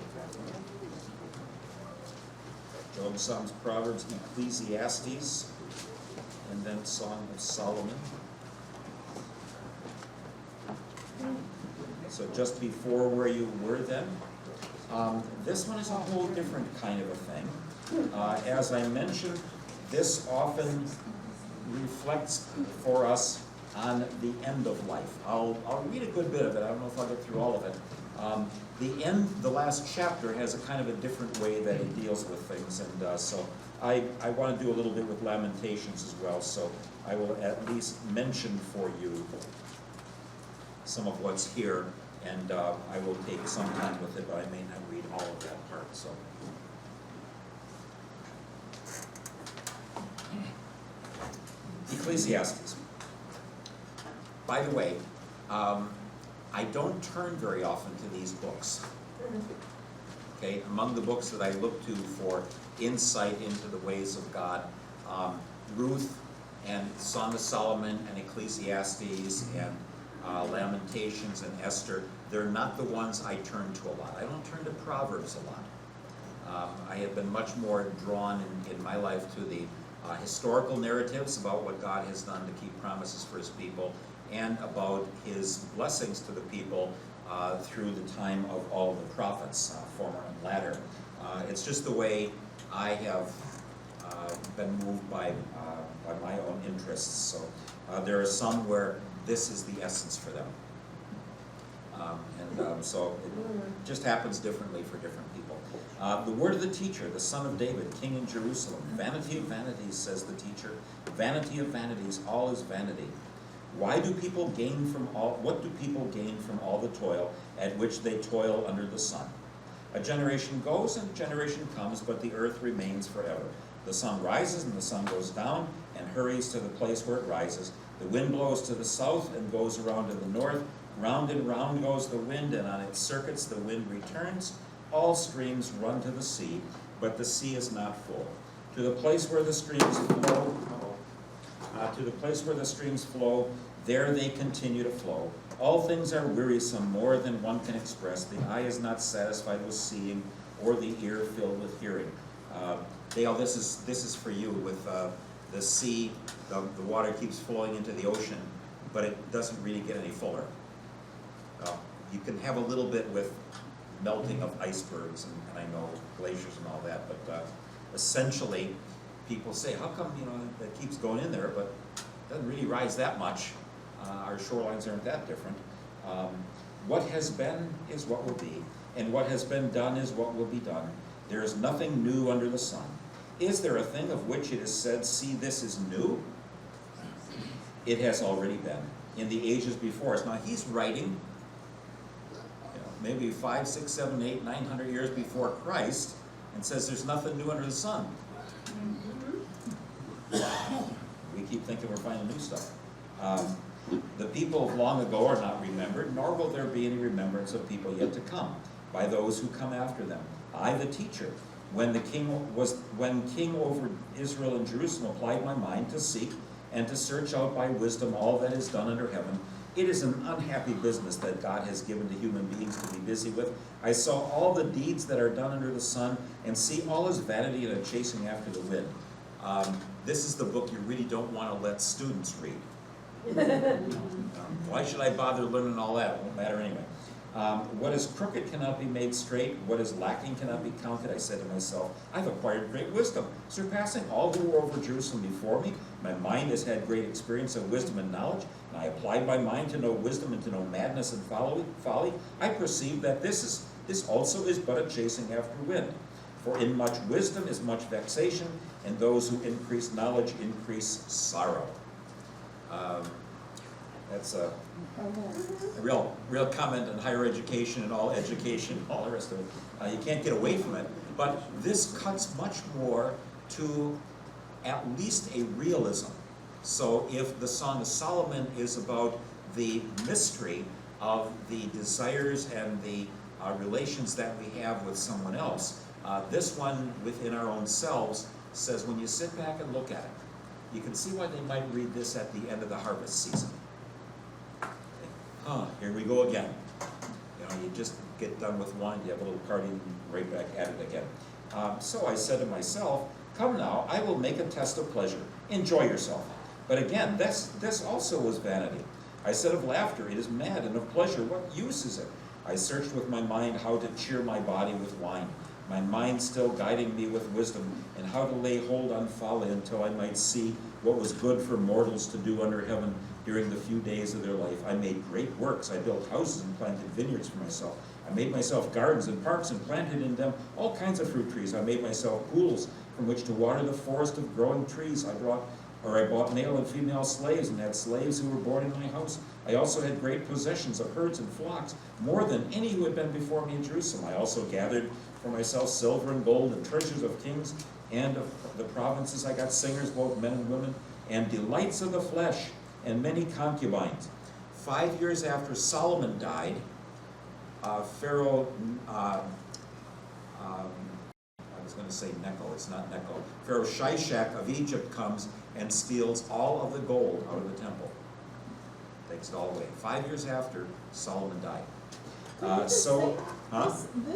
A: Job, Psalms, Proverbs, Ecclesiastes, and then Song of Solomon. So just before where you were then. This one is a whole different kind of a thing. As I mentioned, this often reflects for us on the end of life. I'll read a good bit of it. I don't know if I'll get through all of it. The last chapter has a kind of a different way that it deals with things, and so I want to do a little bit with Lamentations as well, so I will at least mention for you some of what's here, and I will take some time with it, but I may not read all of that part, so. Ecclesiastes. By the way, I don't turn very often to these books. Okay, among the books that I look to for insight into the ways of God, Ruth and Song of Solomon and Ecclesiastes and Lamentations and Esther, they're not the ones I turn to a lot. I don't turn to Proverbs a lot. I have been much more drawn in my life to the historical narratives about what God has done to keep promises for his people, and about his blessings to the people through the time of all the prophets, former and latter. It's just the way I have been moved by my own interests. So there are some where this is the essence for them. So it just happens differently for different people. The word of the teacher, the son of David, king in Jerusalem. Vanity of vanities, says the teacher. Vanity of vanities, all is vanity. What do people gain from all the toil at which they toil under the sun? A generation goes and a generation comes, but the earth remains forever. The sun rises and the sun goes down and hurries to the place where it rises. The wind blows to the south and goes around to the north. Round and round goes the wind, and on its circuits the wind returns. All streams run to the sea, but the sea is not full. To the place where the streams flow, there they continue to flow. All things are wearisome, more than one can express. The eye is not satisfied with seeing, or the ear filled with hearing. Dale, this is for you with the sea. The water keeps flowing into the ocean, but it doesn't really get any fuller. You can have a little bit with melting of icebergs, and I know glaciers and all that, but essentially, people say, how come, that keeps going in there, but it doesn't really rise that much. Our shorelines aren't that different. What has been is what will be, and what has been done is what will be done. There is nothing new under the sun. Is there a thing of which it is said, see, this is new? It has already been in the ages before us. Now, he's writing maybe 500, 600, 700, 800, 900 years before Christ, and says there's nothing new under the sun. We keep thinking we're finding new stuff. The people of long ago are not remembered, nor will there be any remembrance of people yet to come by those who come after them. I, the teacher, when king over Israel and Jerusalem, applied my mind to seek and to search out by wisdom all that is done under heaven. It is an unhappy business that God has given to human beings to be busy with. I saw all the deeds that are done under the sun, and see all is vanity and a chasing after the wind. This is the book you really don't want to let students read. Why should I bother learning all that? It won't matter anyway. What is crooked cannot be made straight. What is lacking cannot be counted. I said to myself, I've acquired great wisdom, surpassing all who were over Jerusalem before me. My mind has had great experience of wisdom and knowledge, and I applied my mind to know wisdom and to know madness and folly. I perceive that this also is but a chasing after wind. For in much wisdom is much vexation, and those who increase knowledge increase sorrow. That's a real comment on higher education and all the rest of it. You can't get away from it. But this cuts much more to at least a realism. So if the Song of Solomon is about the mystery of the desires and the relations that we have with someone else, this one within our own selves says when you sit back and look at it, you can see why they might read this at the end of the harvest season. Here we go again. You just get done with one, you have a little party, and right back at it again. So I said to myself, come now, I will make a test of pleasure. Enjoy yourself. But again, this also was vanity. I said of laughter, it is mad, and of pleasure, what use is it? I searched with my mind how to cheer my body with wine, my mind still guiding me with wisdom, and how to lay hold on folly until I might see what was good for mortals to do under heaven, during the few days of their life. I made great works. I built houses and planted vineyards for myself. I made myself gardens and parks and planted in them all kinds of fruit trees. I made myself pools from which to water the forest of growing trees. I bought male and female slaves and had slaves who were born in my house. I also had great possessions of herds and flocks, more than any who had been before me in Jerusalem. I also gathered for myself silver and gold and treasures of kings and of the provinces. I got singers, both men and women, and delights of the flesh, and many concubines. 5 years after Solomon died, Pharaoh, I was going to say Necho, it's not Necho. Pharaoh Shishak of Egypt comes and steals all of the gold out of the temple. Takes it all away. 5 years after Solomon died.
J: This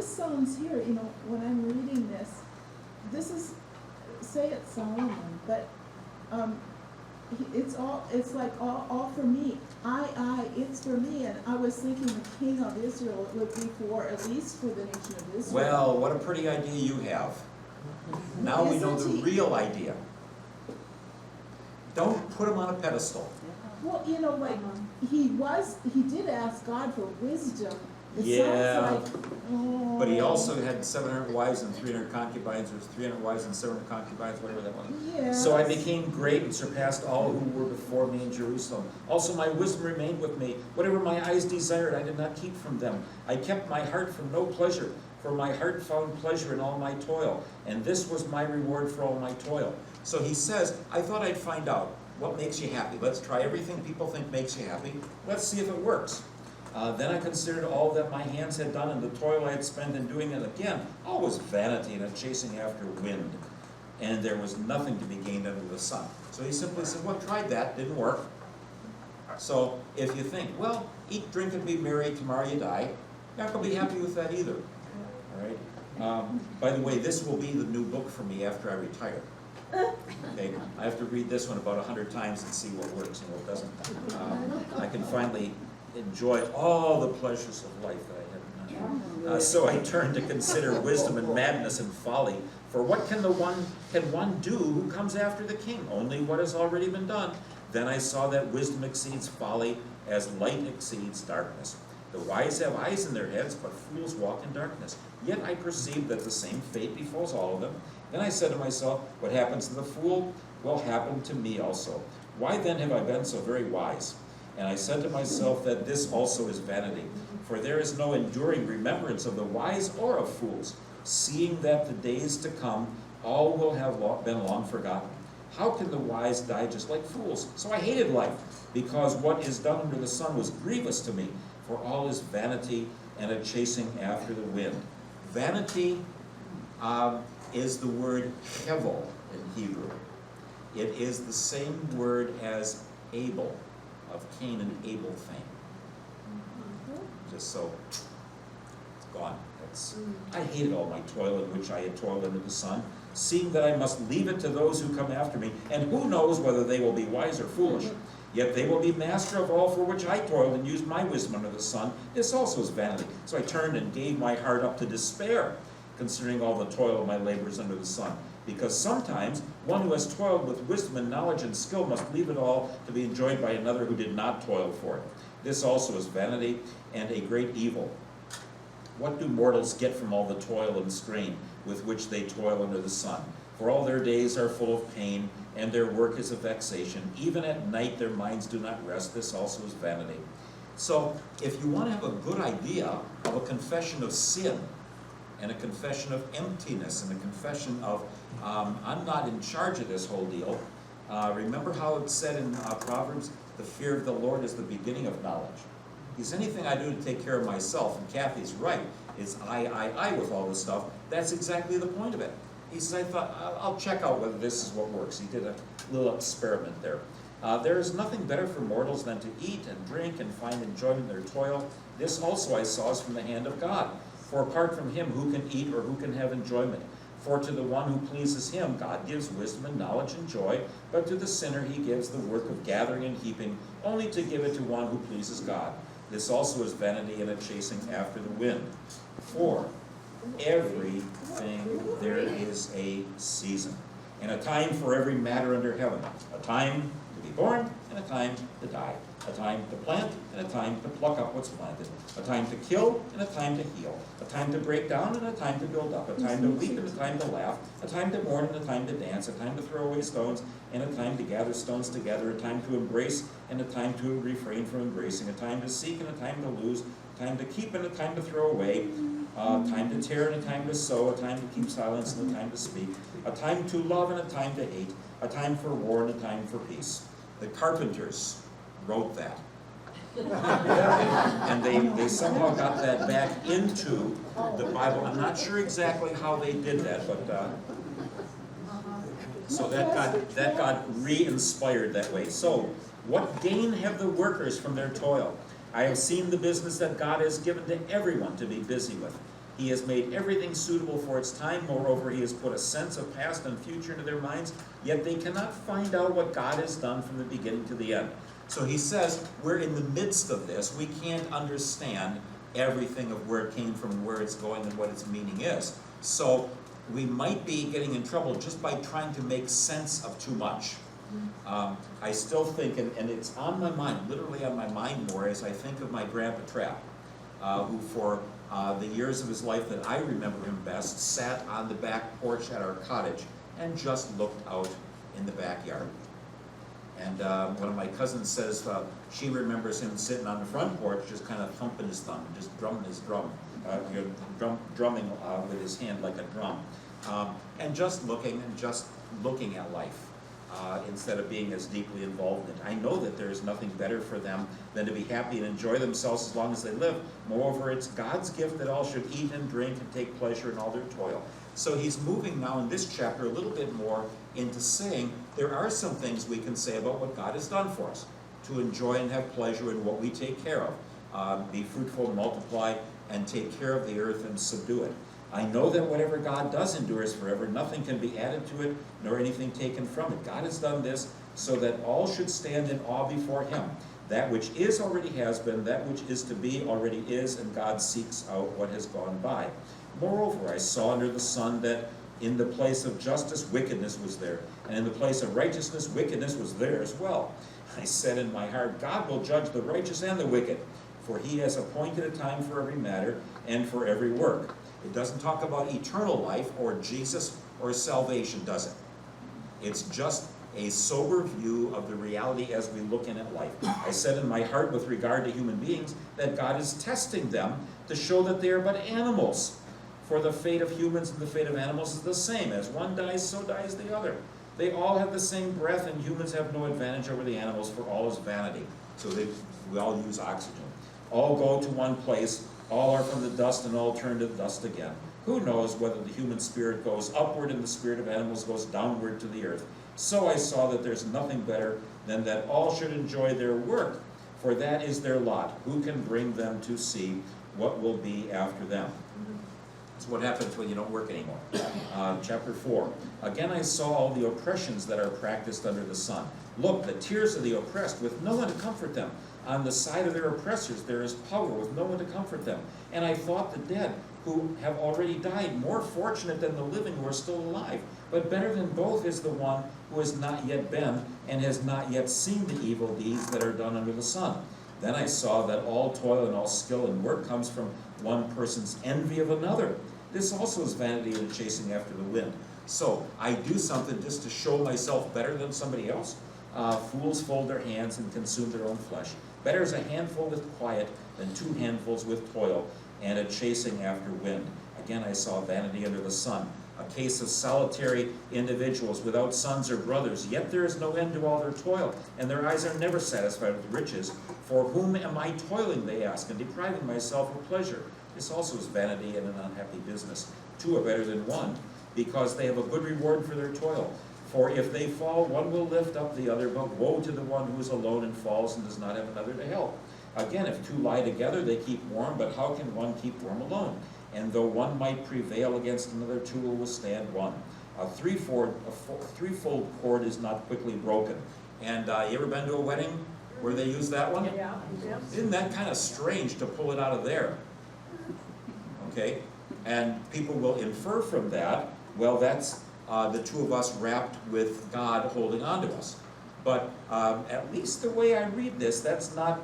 J: sounds here, when I'm reading this is, say it's Solomon, but it's like all for me. It's for me, and I was thinking the king of Israel, it would be at least for the nation of Israel.
A: Well, what a pretty idea you have. Now we know the real idea. Don't put him on a pedestal.
J: Well, he did ask God for wisdom. It
A: Yeah,
J: sounds like,
A: but he also had 700 wives and 300 concubines, or 300 wives and 700 concubines, whatever that was.
J: yes.
A: So I became great and surpassed all who were before me in Jerusalem. Also my wisdom remained with me. Whatever my eyes desired, I did not keep from them. I kept my heart from no pleasure, for my heart found pleasure in all my toil, and this was my reward for all my toil. So he says, I thought I'd find out what makes you happy. Let's try everything people think makes you happy. Let's see if it works. Then I considered all that my hands had done and the toil I had spent in doing it. Again, all was vanity and a chasing after wind. And there was nothing to be gained under the sun. So he simply said, well, tried that, didn't work. So if you think, well, eat, drink, and be merry, tomorrow you die, you're not going to be happy with that either. All right? By the way, this will be the new book for me after I retire. Okay, I have to read this one about 100 times and see what works and what doesn't. I can finally enjoy all the pleasures of life that I have not. So I turned to consider wisdom and madness and folly. For what can one do who comes after the king? Only what has already been done. Then I saw that wisdom exceeds folly, as light exceeds darkness. The wise have eyes in their heads, but fools walk in darkness. Yet I perceived that the same fate befalls all of them. Then I said to myself, what happens to the fool will happen to me also. Why then have I been so very wise? And I said to myself that this also is vanity, for there is no enduring remembrance of the wise or of fools, seeing that the days to come all will have been long forgotten. How can the wise die just like fools? So I hated life, because what is done under the sun was grievous to me, for all is vanity and a chasing after the wind. Vanity is the word hevel in Hebrew. It is the same word as Abel, of Cain and Abel fame. Just so it's gone. I hated all my toil in which I had toiled under the sun, seeing that I must leave it to those who come after me, and who knows whether they will be wise or foolish. Yet they will be master of all for which I toiled and used my wisdom under the sun. This also is vanity. So I turned and gave my heart up to despair, considering all the toil of my labors under the sun. Because sometimes one who has toiled with wisdom and knowledge and skill must leave it all to be enjoyed by another who did not toil for it. This also is vanity and a great evil. What do mortals get from all the toil and strain with which they toil under the sun? For all their days are full of pain, and their work is a vexation. Even at night their minds do not rest. This also is vanity. So if you want to have a good idea of a confession of sin, and a confession of emptiness, and a confession of, I'm not in charge of this whole deal. Remember how it's said in Proverbs, the fear of the Lord is the beginning of knowledge. Because anything I do to take care of myself, and Kathy's right, is I with all this stuff, that's exactly the point of it. He says, I thought, I'll check out whether this is what works. He did a little experiment there. There is nothing better for mortals than to eat and drink and find enjoyment in their toil. This also I saw is from the hand of God. For apart from him, who can eat or who can have enjoyment? For to the one who pleases him, God gives wisdom and knowledge and joy, but to the sinner he gives the work of gathering and heaping, only to give it to one who pleases God. This also is vanity and a chasing after the wind. For everything there is a season, and a time for every matter under heaven, a time to be born and a time to die, a time to plant and a time to pluck up what's planted, a time to kill and a time to heal, a time to break down and a time to build up, a time to weep and a time to laugh, a time to mourn and a time to dance, a time to throw away stones and a time to gather stones together, a time to embrace and a time to refrain from embracing, a time to seek and a time to lose, a time to keep and a time to throw away, a time to tear and a time to sow, a time to keep silence and a time to speak, a time to love and a time to hate, a time for war and a time for peace. The carpenters wrote that. And they somehow got that back into the Bible. I'm not sure exactly how they did that, but so that got re-inspired that way. So, what gain have the workers from their toil? I have seen the business that God has given to everyone to be busy with. He has made everything suitable for its time. Moreover, he has put a sense of past and future into their minds, yet they cannot find out what God has done from the beginning to the end. So he says, we're in the midst of this. We can't understand everything of where it came from and where it's going and what its meaning is. So we might be getting in trouble just by trying to make sense of too much. I still think, and it's on my mind, literally on my mind more, as I think of my Grandpa Trapp, who for the years of his life that I remember him best, sat on the back porch at our cottage and just looked out in the backyard. And one of my cousins says she remembers him sitting on the front porch just kind of thumping his thumb, just drumming his drum, drumming with his hand like a drum, and just looking at life. Instead of being as deeply involved in it. I know that there is nothing better for them than to be happy and enjoy themselves as long as they live. Moreover, it's God's gift that all should eat and drink and take pleasure in all their toil. So he's moving now in this chapter a little bit more into saying there are some things we can say about what God has done for us, to enjoy and have pleasure in what we take care of. Be fruitful, multiply, and take care of the earth and subdue it. I know that whatever God does endures forever. Nothing can be added to it, nor anything taken from it. God has done this so that all should stand in awe before him. That which is already has been, that which is to be already is, and God seeks out what has gone by. Moreover, I saw under the sun that in the place of justice, wickedness was there, and in the place of righteousness, wickedness was there as well. I said in my heart, God will judge the righteous and the wicked, for he has appointed a time for every matter and for every work. It doesn't talk about eternal life or Jesus or salvation, does it? It's just a sober view of the reality as we look in at life. I said in my heart with regard to human beings that God is testing them to show that they are but animals. For the fate of humans and the fate of animals is the same. As one dies, so dies the other. They all have the same breath, and humans have no advantage over the animals, for all is vanity. So we all use oxygen. All go to one place. All are from the dust, and all turn to dust again. Who knows whether the human spirit goes upward and the spirit of animals goes downward to the earth? So I saw that there's nothing better than that all should enjoy their work, for that is their lot. Who can bring them to see what will be after them? That's what happens when you don't work anymore. Chapter 4. Again I saw all the oppressions that are practiced under the sun. Look, the tears of the oppressed, with no one to comfort them. On the side of their oppressors there is power, with no one to comfort them. And I thought the dead, who have already died, more fortunate than the living who are still alive. But better than both is the one who has not yet been, and has not yet seen the evil deeds that are done under the sun. Then I saw that all toil and all skill and work comes from one person's envy of another. This also is vanity and chasing after the wind. So I do something just to show myself better than somebody else. Fools fold their hands and consume their own flesh. Better is a handful with quiet than 2 handfuls with toil and a chasing after wind. Again I saw vanity under the sun, a case of solitary individuals without sons or brothers, yet there is no end to all their toil, and their eyes are never satisfied with riches. For whom am I toiling, they ask, and depriving myself of pleasure? This also is vanity and an unhappy business. 2 are better than 1, because they have a good reward for their toil. For if they fall, one will lift up the other, but woe to the one who is alone and falls and does not have another to help. Again, if 2 lie together, they keep warm, but how can one keep warm alone? And though one might prevail against another, 2 will withstand one. A threefold cord is not quickly broken. And you ever been to a wedding where they use that one?
B: Yeah.
A: Isn't that kind of strange to pull it out of there? Okay? And people will infer from that, well, that's the two of us wrapped with God holding on to us. But at least the way I read this, that's not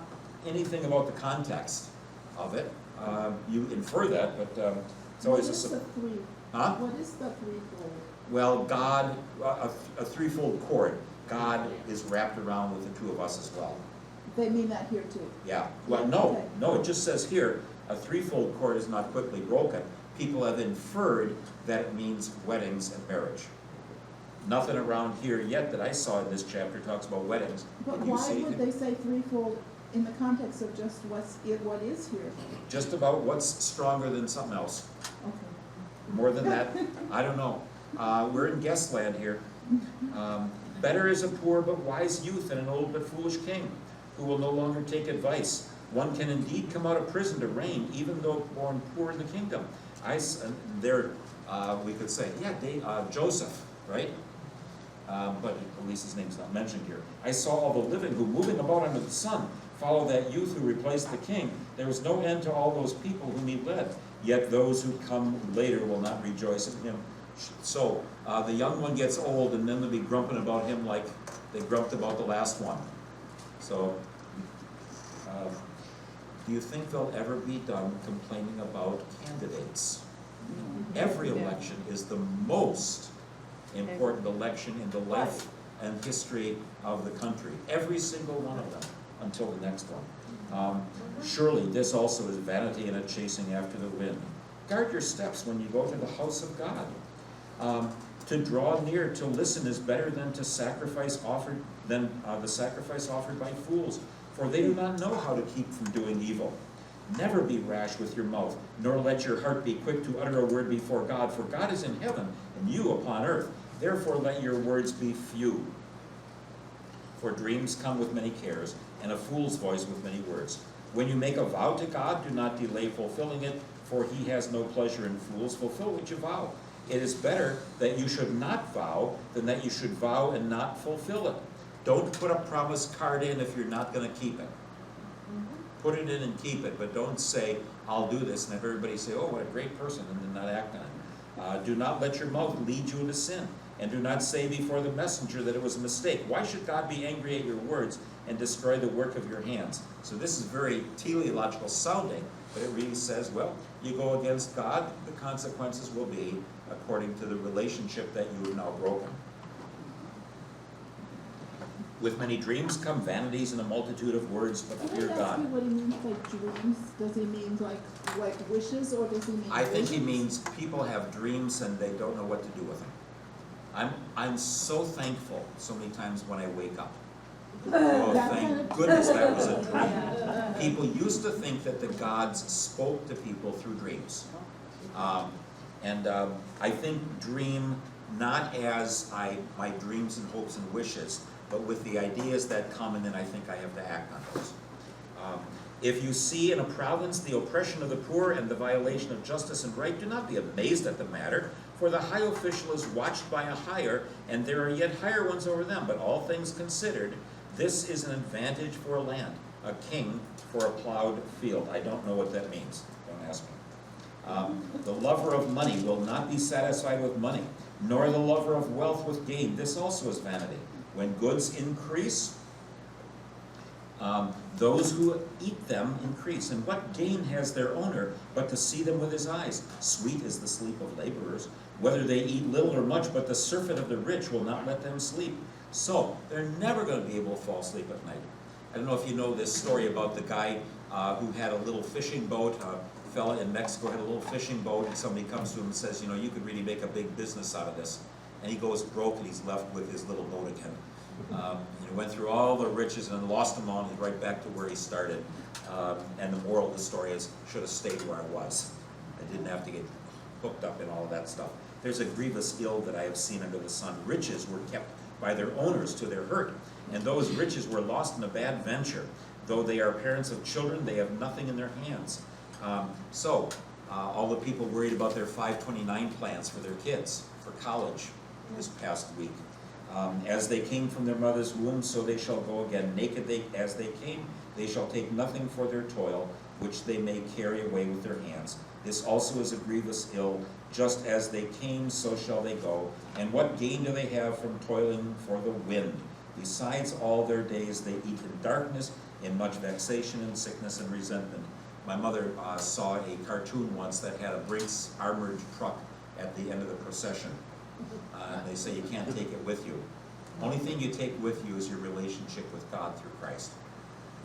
A: anything about the context of it. You infer that, but it's always
J: What is the three?
A: Huh?
J: What is the threefold?
A: Well, God, a threefold cord. God is wrapped around with the two of us as well.
J: They mean that here too.
A: Yeah, well, no, it just says here, a threefold cord is not quickly broken. People have inferred that it means weddings and marriage. Nothing around here yet that I saw in this chapter talks about weddings.
J: But
A: Can you
J: why
A: see
J: would
A: anything?
J: they say threefold in the context of just what is here?
A: Just about what's stronger than something else.
J: Okay.
A: More than that, I don't know. We're in guest land here. Better is a poor but wise youth and an old but foolish king, who will no longer take advice. One can indeed come out of prison to reign, even though born poor in the kingdom. We could say, yeah, Joseph, right? But at least his name's not mentioned here. I saw all the living who, moving about under the sun, follow that youth who replaced the king. There was no end to all those people whom he led. Yet those who come later will not rejoice in him. So the young one gets old, and then they'll be grumping about him like they grumped about the last one. So, do you think they'll ever be done complaining about candidates? Every election is the most important election in the life and history of the country. Every single one of them, until the next one. Surely this also is vanity and a chasing after the wind. Guard your steps when you go to the house of God. To draw near, to listen is better than the sacrifice offered by fools, for they do not know how to keep from doing evil. Never be rash with your mouth, nor let your heart be quick to utter a word before God, for God is in heaven, and you upon earth. Therefore let your words be few. For dreams come with many cares, and a fool's voice with many words. When you make a vow to God, do not delay fulfilling it, for he has no pleasure in fools. Fulfill what you vow. It is better that you should not vow than that you should vow and not fulfill it. Don't put a promise card in if you're not going to keep it. Put it in and keep it, but don't say, I'll do this, and have everybody say, oh, what a great person, and then not act on it. Do not let your mouth lead you into sin, and do not say before the messenger that it was a mistake. Why should God be angry at your words and destroy the work of your hands? So this is very teleological sounding, but it really says, well, you go against God, the consequences will be according to the relationship that you have now broken. With many dreams come vanities and a multitude of words, but fear
J: Can I ask
A: God.
J: you what he means by dreams? Does he mean like wishes, or does he mean
A: I think he
J: visions?
A: means people have dreams and they don't know what to do with them. I'm so thankful so many times when I wake up. Oh,
J: That
A: thank
J: kind of-
A: goodness that was a dream. People used to think that the gods spoke to people through dreams. I think dream not as my dreams and hopes and wishes, but with the ideas that come, and then I think I have to act on those. If you see in a province the oppression of the poor and the violation of justice and right, do not be amazed at the matter, for the high official is watched by a higher, and there are yet higher ones over them. But all things considered, this is an advantage for a land, a king for a plowed field. I don't know what that means. Don't ask me. The lover of money will not be satisfied with money, nor the lover of wealth with gain. This also is vanity. When goods increase, those who eat them increase. And what gain has their owner but to see them with his eyes? Sweet is the sleep of laborers, whether they eat little or much, but the surfeit of the rich will not let them sleep. So they're never going to be able to fall asleep at night. I don't know if you know this story about the guy who had a little fishing boat. A fella in Mexico had a little fishing boat, and somebody comes to him and says, you know, you could really make a big business out of this. And he goes broke, and he's left with his little boat again. He went through all the riches and lost them all, and he's right back to where he started. And the moral of the story is, should have stayed where I was. I didn't have to get hooked up in all of that stuff. There's a grievous ill that I have seen under the sun. Riches were kept by their owners to their hurt, and those riches were lost in a bad venture. Though they are parents of children, they have nothing in their hands. All the people worried about their 529 plans for their kids, for college this past week. As they came from their mother's womb, so they shall go again. Naked as they came, they shall take nothing for their toil, which they may carry away with their hands. This also is a grievous ill. Just as they came, so shall they go. And what gain do they have from toiling for the wind? Besides, all their days they eat in darkness, in much vexation and sickness and resentment. My mother saw a cartoon once that had a Brinks armored truck at the end of the procession. They say you can't take it with you. Only thing you take with you is your relationship with God through Christ.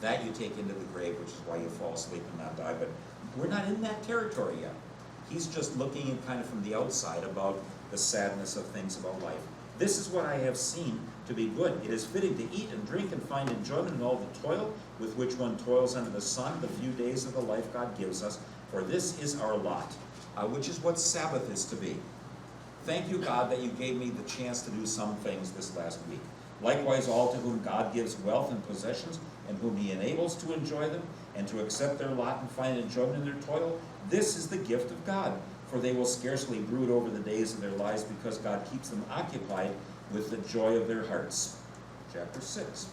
A: That you take into the grave, which is why you fall asleep and not die. But we're not in that territory yet. He's just looking in kind of from the outside about the sadness of things about life. This is what I have seen to be good. It is fitting to eat and drink and find enjoyment in all the toil with which one toils under the sun, the few days of the life God gives us, for this is our lot, which is what Sabbath is to be. Thank you, God, that you gave me the chance to do some things this last week. Likewise, all to whom God gives wealth and possessions, and whom he enables to enjoy them, and to accept their lot and find enjoyment in their toil, this is the gift of God. For they will scarcely brood over the days of their lives, because God keeps them occupied with the joy of their hearts. Chapter 6.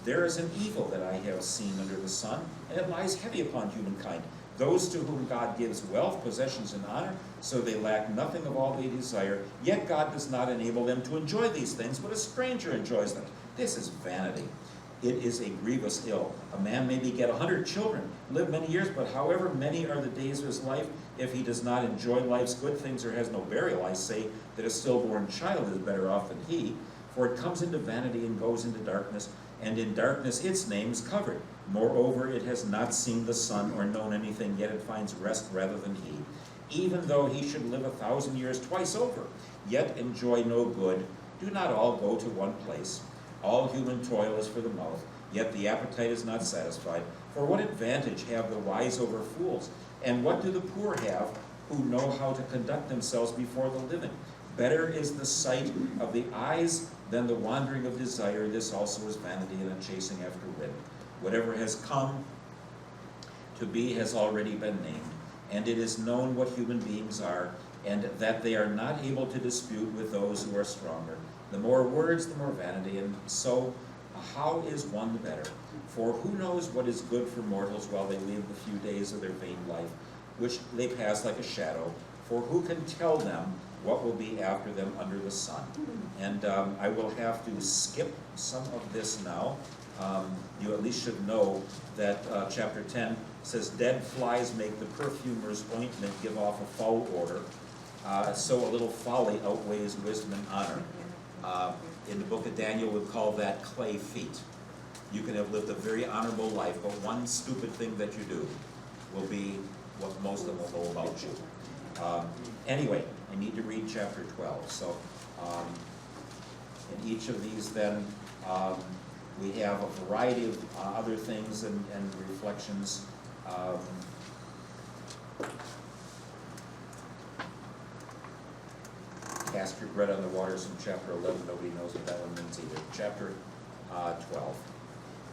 A: There is an evil that I have seen under the sun, and it lies heavy upon humankind. Those to whom God gives wealth, possessions, and honor, so they lack nothing of all they desire, yet God does not enable them to enjoy these things, but a stranger enjoys them. This is vanity. It is a grievous ill. A man may beget 100 children, live many years, but however many are the days of his life, if he does not enjoy life's good things or has no burial, I say that a stillborn child is better off than he, for it comes into vanity and goes into darkness, and in darkness its name is covered. Moreover, it has not seen the sun or known anything, yet it finds rest rather than he. Even though he should live 1,000 years twice over, yet enjoy no good, do not all go to one place. All human toil is for the mouth, yet the appetite is not satisfied. For what advantage have the wise over fools? And what do the poor have who know how to conduct themselves before the living? Better is the sight of the eyes than the wandering of desire. This also is vanity and a chasing after wind. Whatever has come to be has already been named, and it is known what human beings are, and that they are not able to dispute with those who are stronger. The more words, the more vanity, and so how is one the better? For who knows what is good for mortals while they live the few days of their vain life, which they pass like a shadow? For who can tell them what will be after them under the sun? And I will have to skip some of this now. You at least should know that chapter 10 says, dead flies make the perfumer's ointment give off a foul odor. So a little folly outweighs wisdom and honor. In the book of Daniel, we'll call that clay feet. You can have lived a very honorable life, but one stupid thing that you do will be what most of them will know about you. Anyway, I need to read chapter 12. So in each of these then, we have a variety of other things and reflections. Cast your bread on the waters from chapter 11. Nobody knows what that one means either. Chapter 12.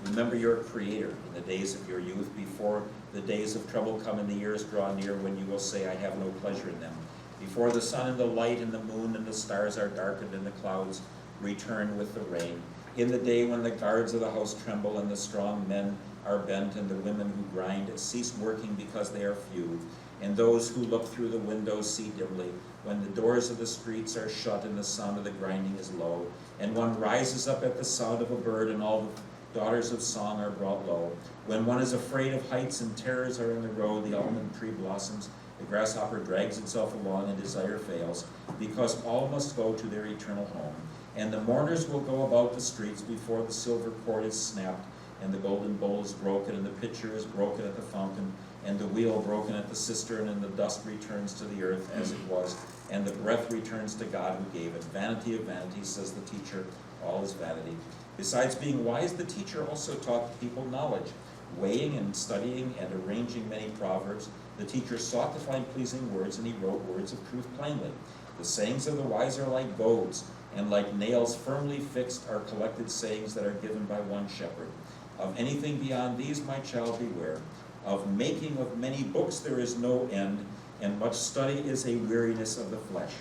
A: Remember your Creator in the days of your youth, before the days of trouble come and the years draw near, when you will say, I have no pleasure in them. Before the sun and the light and the moon and the stars are darkened and the clouds return with the rain. In the day when the guards of the house tremble and the strong men are bent and the women who grind cease working because they are few, and those who look through the windows see dimly, when the doors of the streets are shut and the sound of the grinding is low, and one rises up at the sound of a bird and all the daughters of song are brought low, when one is afraid of heights and terrors are in the road, the almond tree blossoms, the grasshopper drags itself along and desire fails, because all must go to their eternal home. And the mourners will go about the streets before the silver cord is snapped, and the golden bowl is broken, and the pitcher is broken at the fountain, and the wheel broken at the cistern, and the dust returns to the earth as it was, and the breath returns to God who gave it. Vanity of vanities, says the teacher, all is vanity. Besides being wise, the teacher also taught the people knowledge, weighing and studying and arranging many proverbs. The teacher sought to find pleasing words, and he wrote words of truth plainly. The sayings of the wise are like goads, and like nails firmly fixed are collected sayings that are given by one shepherd. Of anything beyond these, my child, beware. Of making of many books there is no end, and much study is a weariness of the flesh.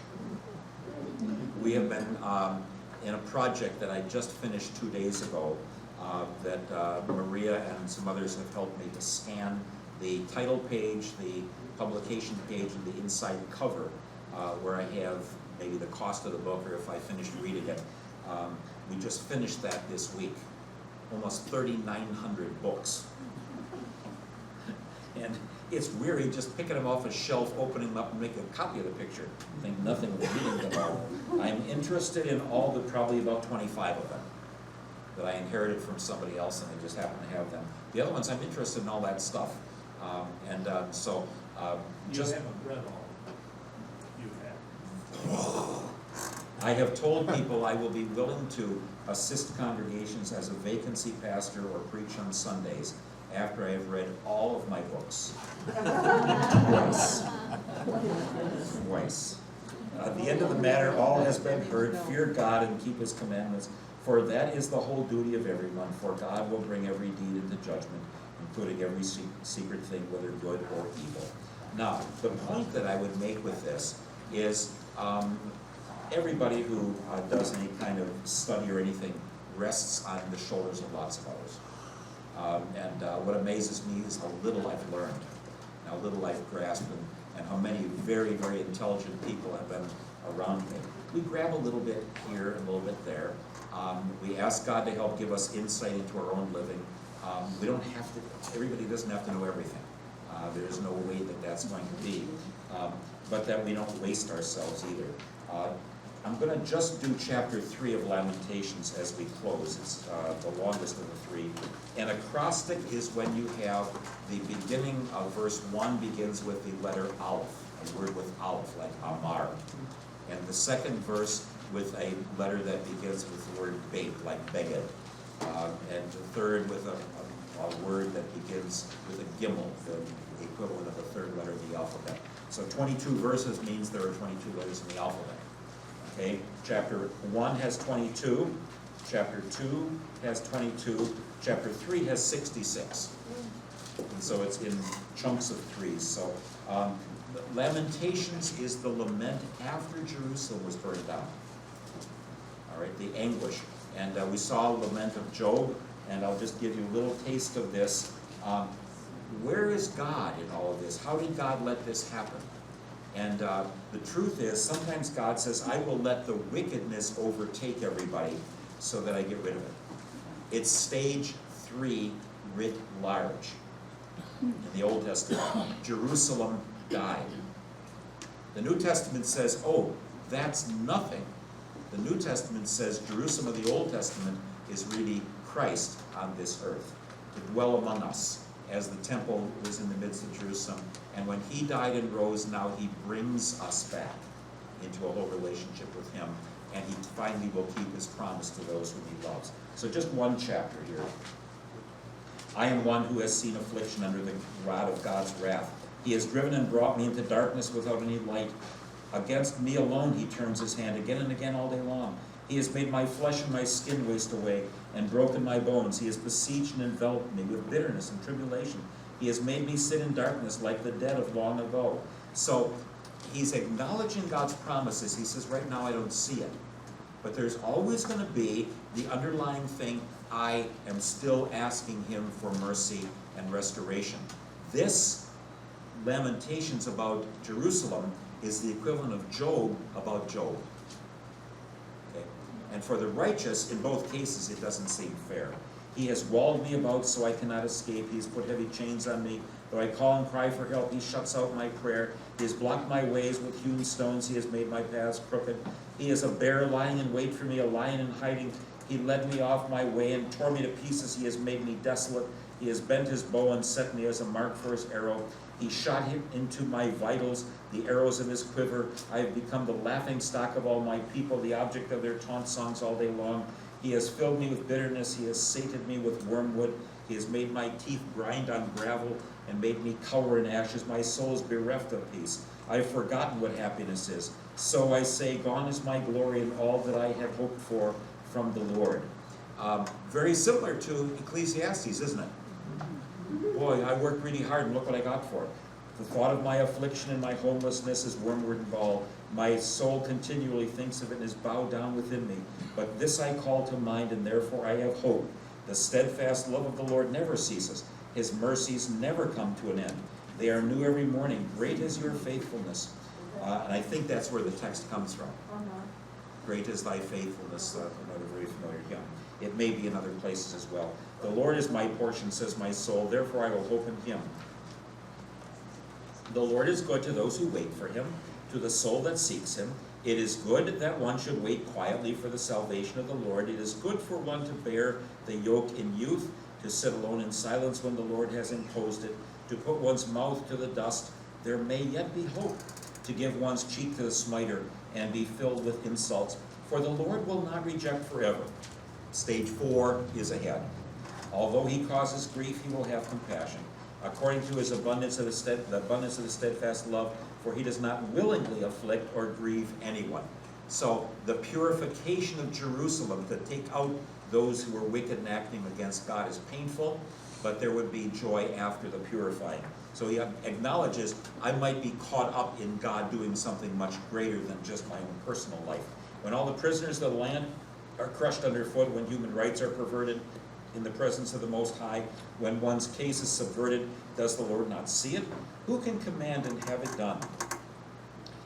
A: We have been in a project that I just finished 2 days ago, that Maria and some others have helped me to scan the title page, the publication page and the inside cover, where I have maybe the cost of the book or if I finished reading it. We just finished that this week, almost 3,900 books. And it's weary just picking them off a shelf, opening them up and making a copy of the picture. I think nothing of reading them all. I'm interested in all but probably about 25 of them that I inherited from somebody else and I just happen to have them. The other ones, I'm interested in all that stuff.
G: You
A: Just
G: haven't read all of them. You have.
A: I have told people I will be willing to assist congregations as a vacancy pastor or preach on Sundays after I have read all of my books. Twice. Twice. At the end of the matter, all has been heard. Fear God and keep his commandments, for that is the whole duty of everyone. For God will bring every deed into judgment, including every secret thing, whether good or evil. Now, the point that I would make with this is everybody who does any kind of study or anything rests on the shoulders of lots of others. What amazes me is how little I've learned, how little I've grasped, and how many very, very intelligent people have been around me. We grab a little bit here and a little bit there. We ask God to help give us insight into our own living. We don't have to, everybody doesn't have to know everything. There's no way that that's going to be, but that we don't waste ourselves either. I'm going to just do chapter 3 of Lamentations as we close. It's the longest of the three. An acrostic is when you have the beginning of verse 1 begins with the letter Aleph, a word with Aleph, like Amar. And the second verse with a letter that begins with the word Beit, like Beged. And the third with a word that begins with a Gimel, the equivalent of the third letter of the alphabet. So 22 verses means there are 22 letters in the alphabet. Okay, chapter 1 has 22, chapter 2 has 22, chapter 3 has 66. And so it's in chunks of threes. So Lamentations is the lament after Jerusalem was burned down. All right, the anguish. And we saw the lament of Job, and I'll just give you a little taste of this. Where is God in all of this? How did God let this happen? And the truth is, sometimes God says, I will let the wickedness overtake everybody so that I get rid of it. It's stage 3 writ large. In the Old Testament, Jerusalem died. The New Testament says, oh, that's nothing. The New Testament says Jerusalem of the Old Testament is really Christ on this earth, to dwell among us, as the temple was in the midst of Jerusalem. And when he died and rose, now he brings us back into a whole relationship with him, and he finally will keep his promise to those whom he loves. So just one chapter here. I am one who has seen affliction under the rod of God's wrath. He has driven and brought me into darkness without any light. Against me alone he turns his hand again and again all day long. He has made my flesh and my skin waste away, and broken my bones. He has besieged and enveloped me with bitterness and tribulation. He has made me sit in darkness like the dead of long ago. So he's acknowledging God's promises. He says, right now I don't see it. But there's always going to be the underlying thing, I am still asking him for mercy and restoration. This Lamentations about Jerusalem is the equivalent of Job about Job. Okay? And for the righteous, in both cases, it doesn't seem fair. He has walled me about so I cannot escape. He has put heavy chains on me. Though I call and cry for help, he shuts out my prayer. He has blocked my ways with hewn stones. He has made my paths crooked. He is a bear lying in wait for me, a lion in hiding. He led me off my way and tore me to pieces. He has made me desolate. He has bent his bow and set me as a mark for his arrow. He shot him into my vitals, the arrows of his quiver. I have become the laughing stock of all my people, the object of their taunt songs all day long. He has filled me with bitterness. He has sated me with wormwood. He has made my teeth grind on gravel and made me cower in ashes. My soul is bereft of peace. I have forgotten what happiness is. So I say, gone is my glory and all that I had hoped for from the Lord. Very similar to Ecclesiastes, isn't it? Boy, I worked really hard and look what I got for it. The thought of my affliction and my homelessness is wormwood and gall. My soul continually thinks of it and is bowed down within me. But this I call to mind, and therefore I have hope. The steadfast love of the Lord never ceases. His mercies never come to an end. They are new every morning. Great is your faithfulness. And I think that's where the text comes from. Great is thy faithfulness, another very familiar hymn. It may be in other places as well. The Lord is my portion, says my soul, therefore I will hope in him. The Lord is good to those who wait for him, to the soul that seeks him. It is good that one should wait quietly for the salvation of the Lord. It is good for one to bear the yoke in youth, to sit alone in silence when the Lord has imposed it, to put one's mouth to the dust. There may yet be hope, to give one's cheek to the smiter and be filled with insults. For the Lord will not reject forever. Stage 4 is ahead. Although he causes grief, he will have compassion, according to his abundance of the abundance of the steadfast love, for he does not willingly afflict or grieve anyone. So the purification of Jerusalem, to take out those who are wicked and acting against God, is painful, but there would be joy after the purifying. So he acknowledges, I might be caught up in God doing something much greater than just my own personal life. When all the prisoners of the land are crushed underfoot, when human rights are perverted in the presence of the Most High, when one's case is subverted, does the Lord not see it? Who can command and have it done,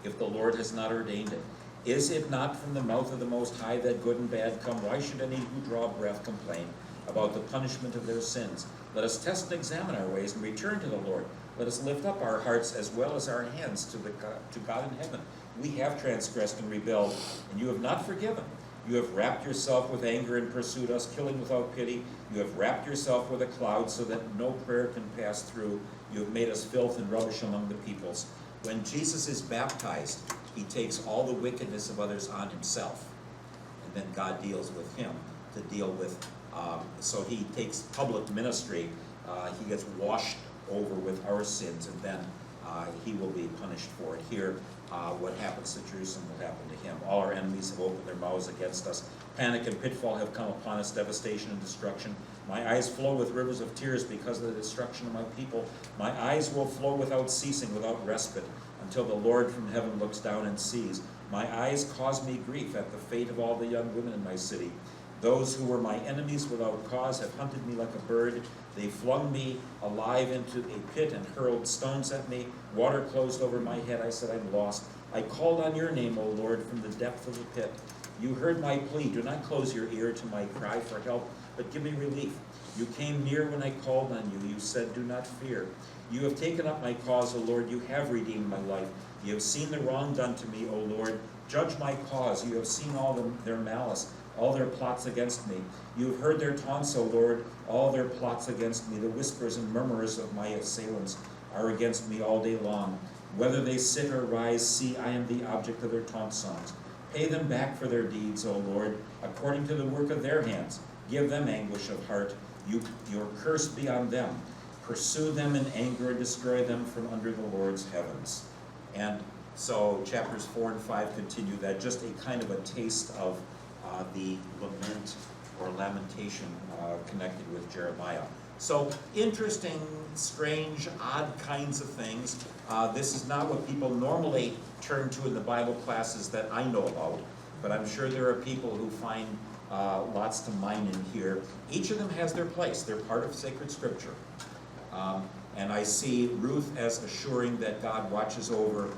A: if the Lord has not ordained it? Is it not from the mouth of the Most High that good and bad come? Why should any who draw breath complain about the punishment of their sins? Let us test and examine our ways and return to the Lord. Let us lift up our hearts as well as our hands to God in heaven. We have transgressed and rebelled, and you have not forgiven. You have wrapped yourself with anger and pursued us, killing without pity. You have wrapped yourself with a cloud so that no prayer can pass through. You have made us filth and rubbish among the peoples. When Jesus is baptized, he takes all the wickedness of others on himself, and then God deals with him to deal with. So he takes public ministry. He gets washed over with our sins, and then he will be punished for it. Here, what happens to Jerusalem will happen to him. All our enemies have opened their mouths against us. Panic and pitfall have come upon us, devastation and destruction. My eyes flow with rivers of tears because of the destruction of my people. My eyes will flow without ceasing, without respite, until the Lord from heaven looks down and sees. My eyes cause me grief at the fate of all the young women in my city. Those who were my enemies without cause have hunted me like a bird. They flung me alive into a pit and hurled stones at me. Water closed over my head. I said, I'm lost. I called on your name, O Lord, from the depth of the pit. You heard my plea. Do not close your ear to my cry for help, but give me relief. You came near when I called on you. You said, do not fear. You have taken up my cause, O Lord. You have redeemed my life. You have seen the wrong done to me, O Lord. Judge my cause. You have seen all their malice, all their plots against me. You have heard their taunts, O Lord, all their plots against me. The whispers and murmurs of my assailants are against me all day long. Whether they sit or rise, see, I am the object of their taunt songs. Pay them back for their deeds, O Lord, according to the work of their hands. Give them anguish of heart. Your curse be on them. Pursue them in anger and destroy them from under the Lord's heavens. And so chapters 4 and 5 continue that, just a kind of a taste of the lament or lamentation connected with Jeremiah. So interesting, strange, odd kinds of things. This is not what people normally turn to in the Bible classes that I know about, but I'm sure there are people who find lots to mine in here. Each of them has their place. They're part of sacred scripture. And I see Ruth as assuring that God watches over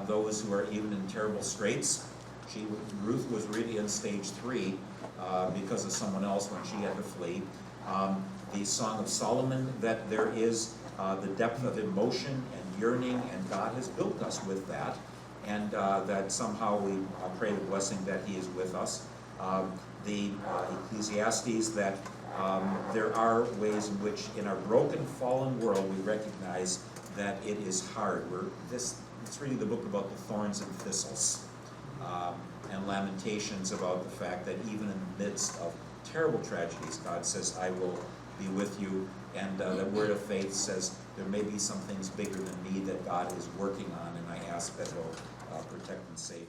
A: those who are even in terrible straits. Ruth was really in stage 3 because of someone else when she had to flee. The Song of Solomon, that there is the depth of emotion and yearning, and God has built us with that, and that somehow we pray the blessing that he is with us. The Ecclesiastes, that there are ways in which in our broken, fallen world we recognize that it is hard. It's really the book about the thorns and thistles. And Lamentations about the fact that even in the midst of terrible tragedies, God says, I will be with you. And the word of faith says, there may be some things bigger than me that God is working on, and I ask that he'll protect and save me.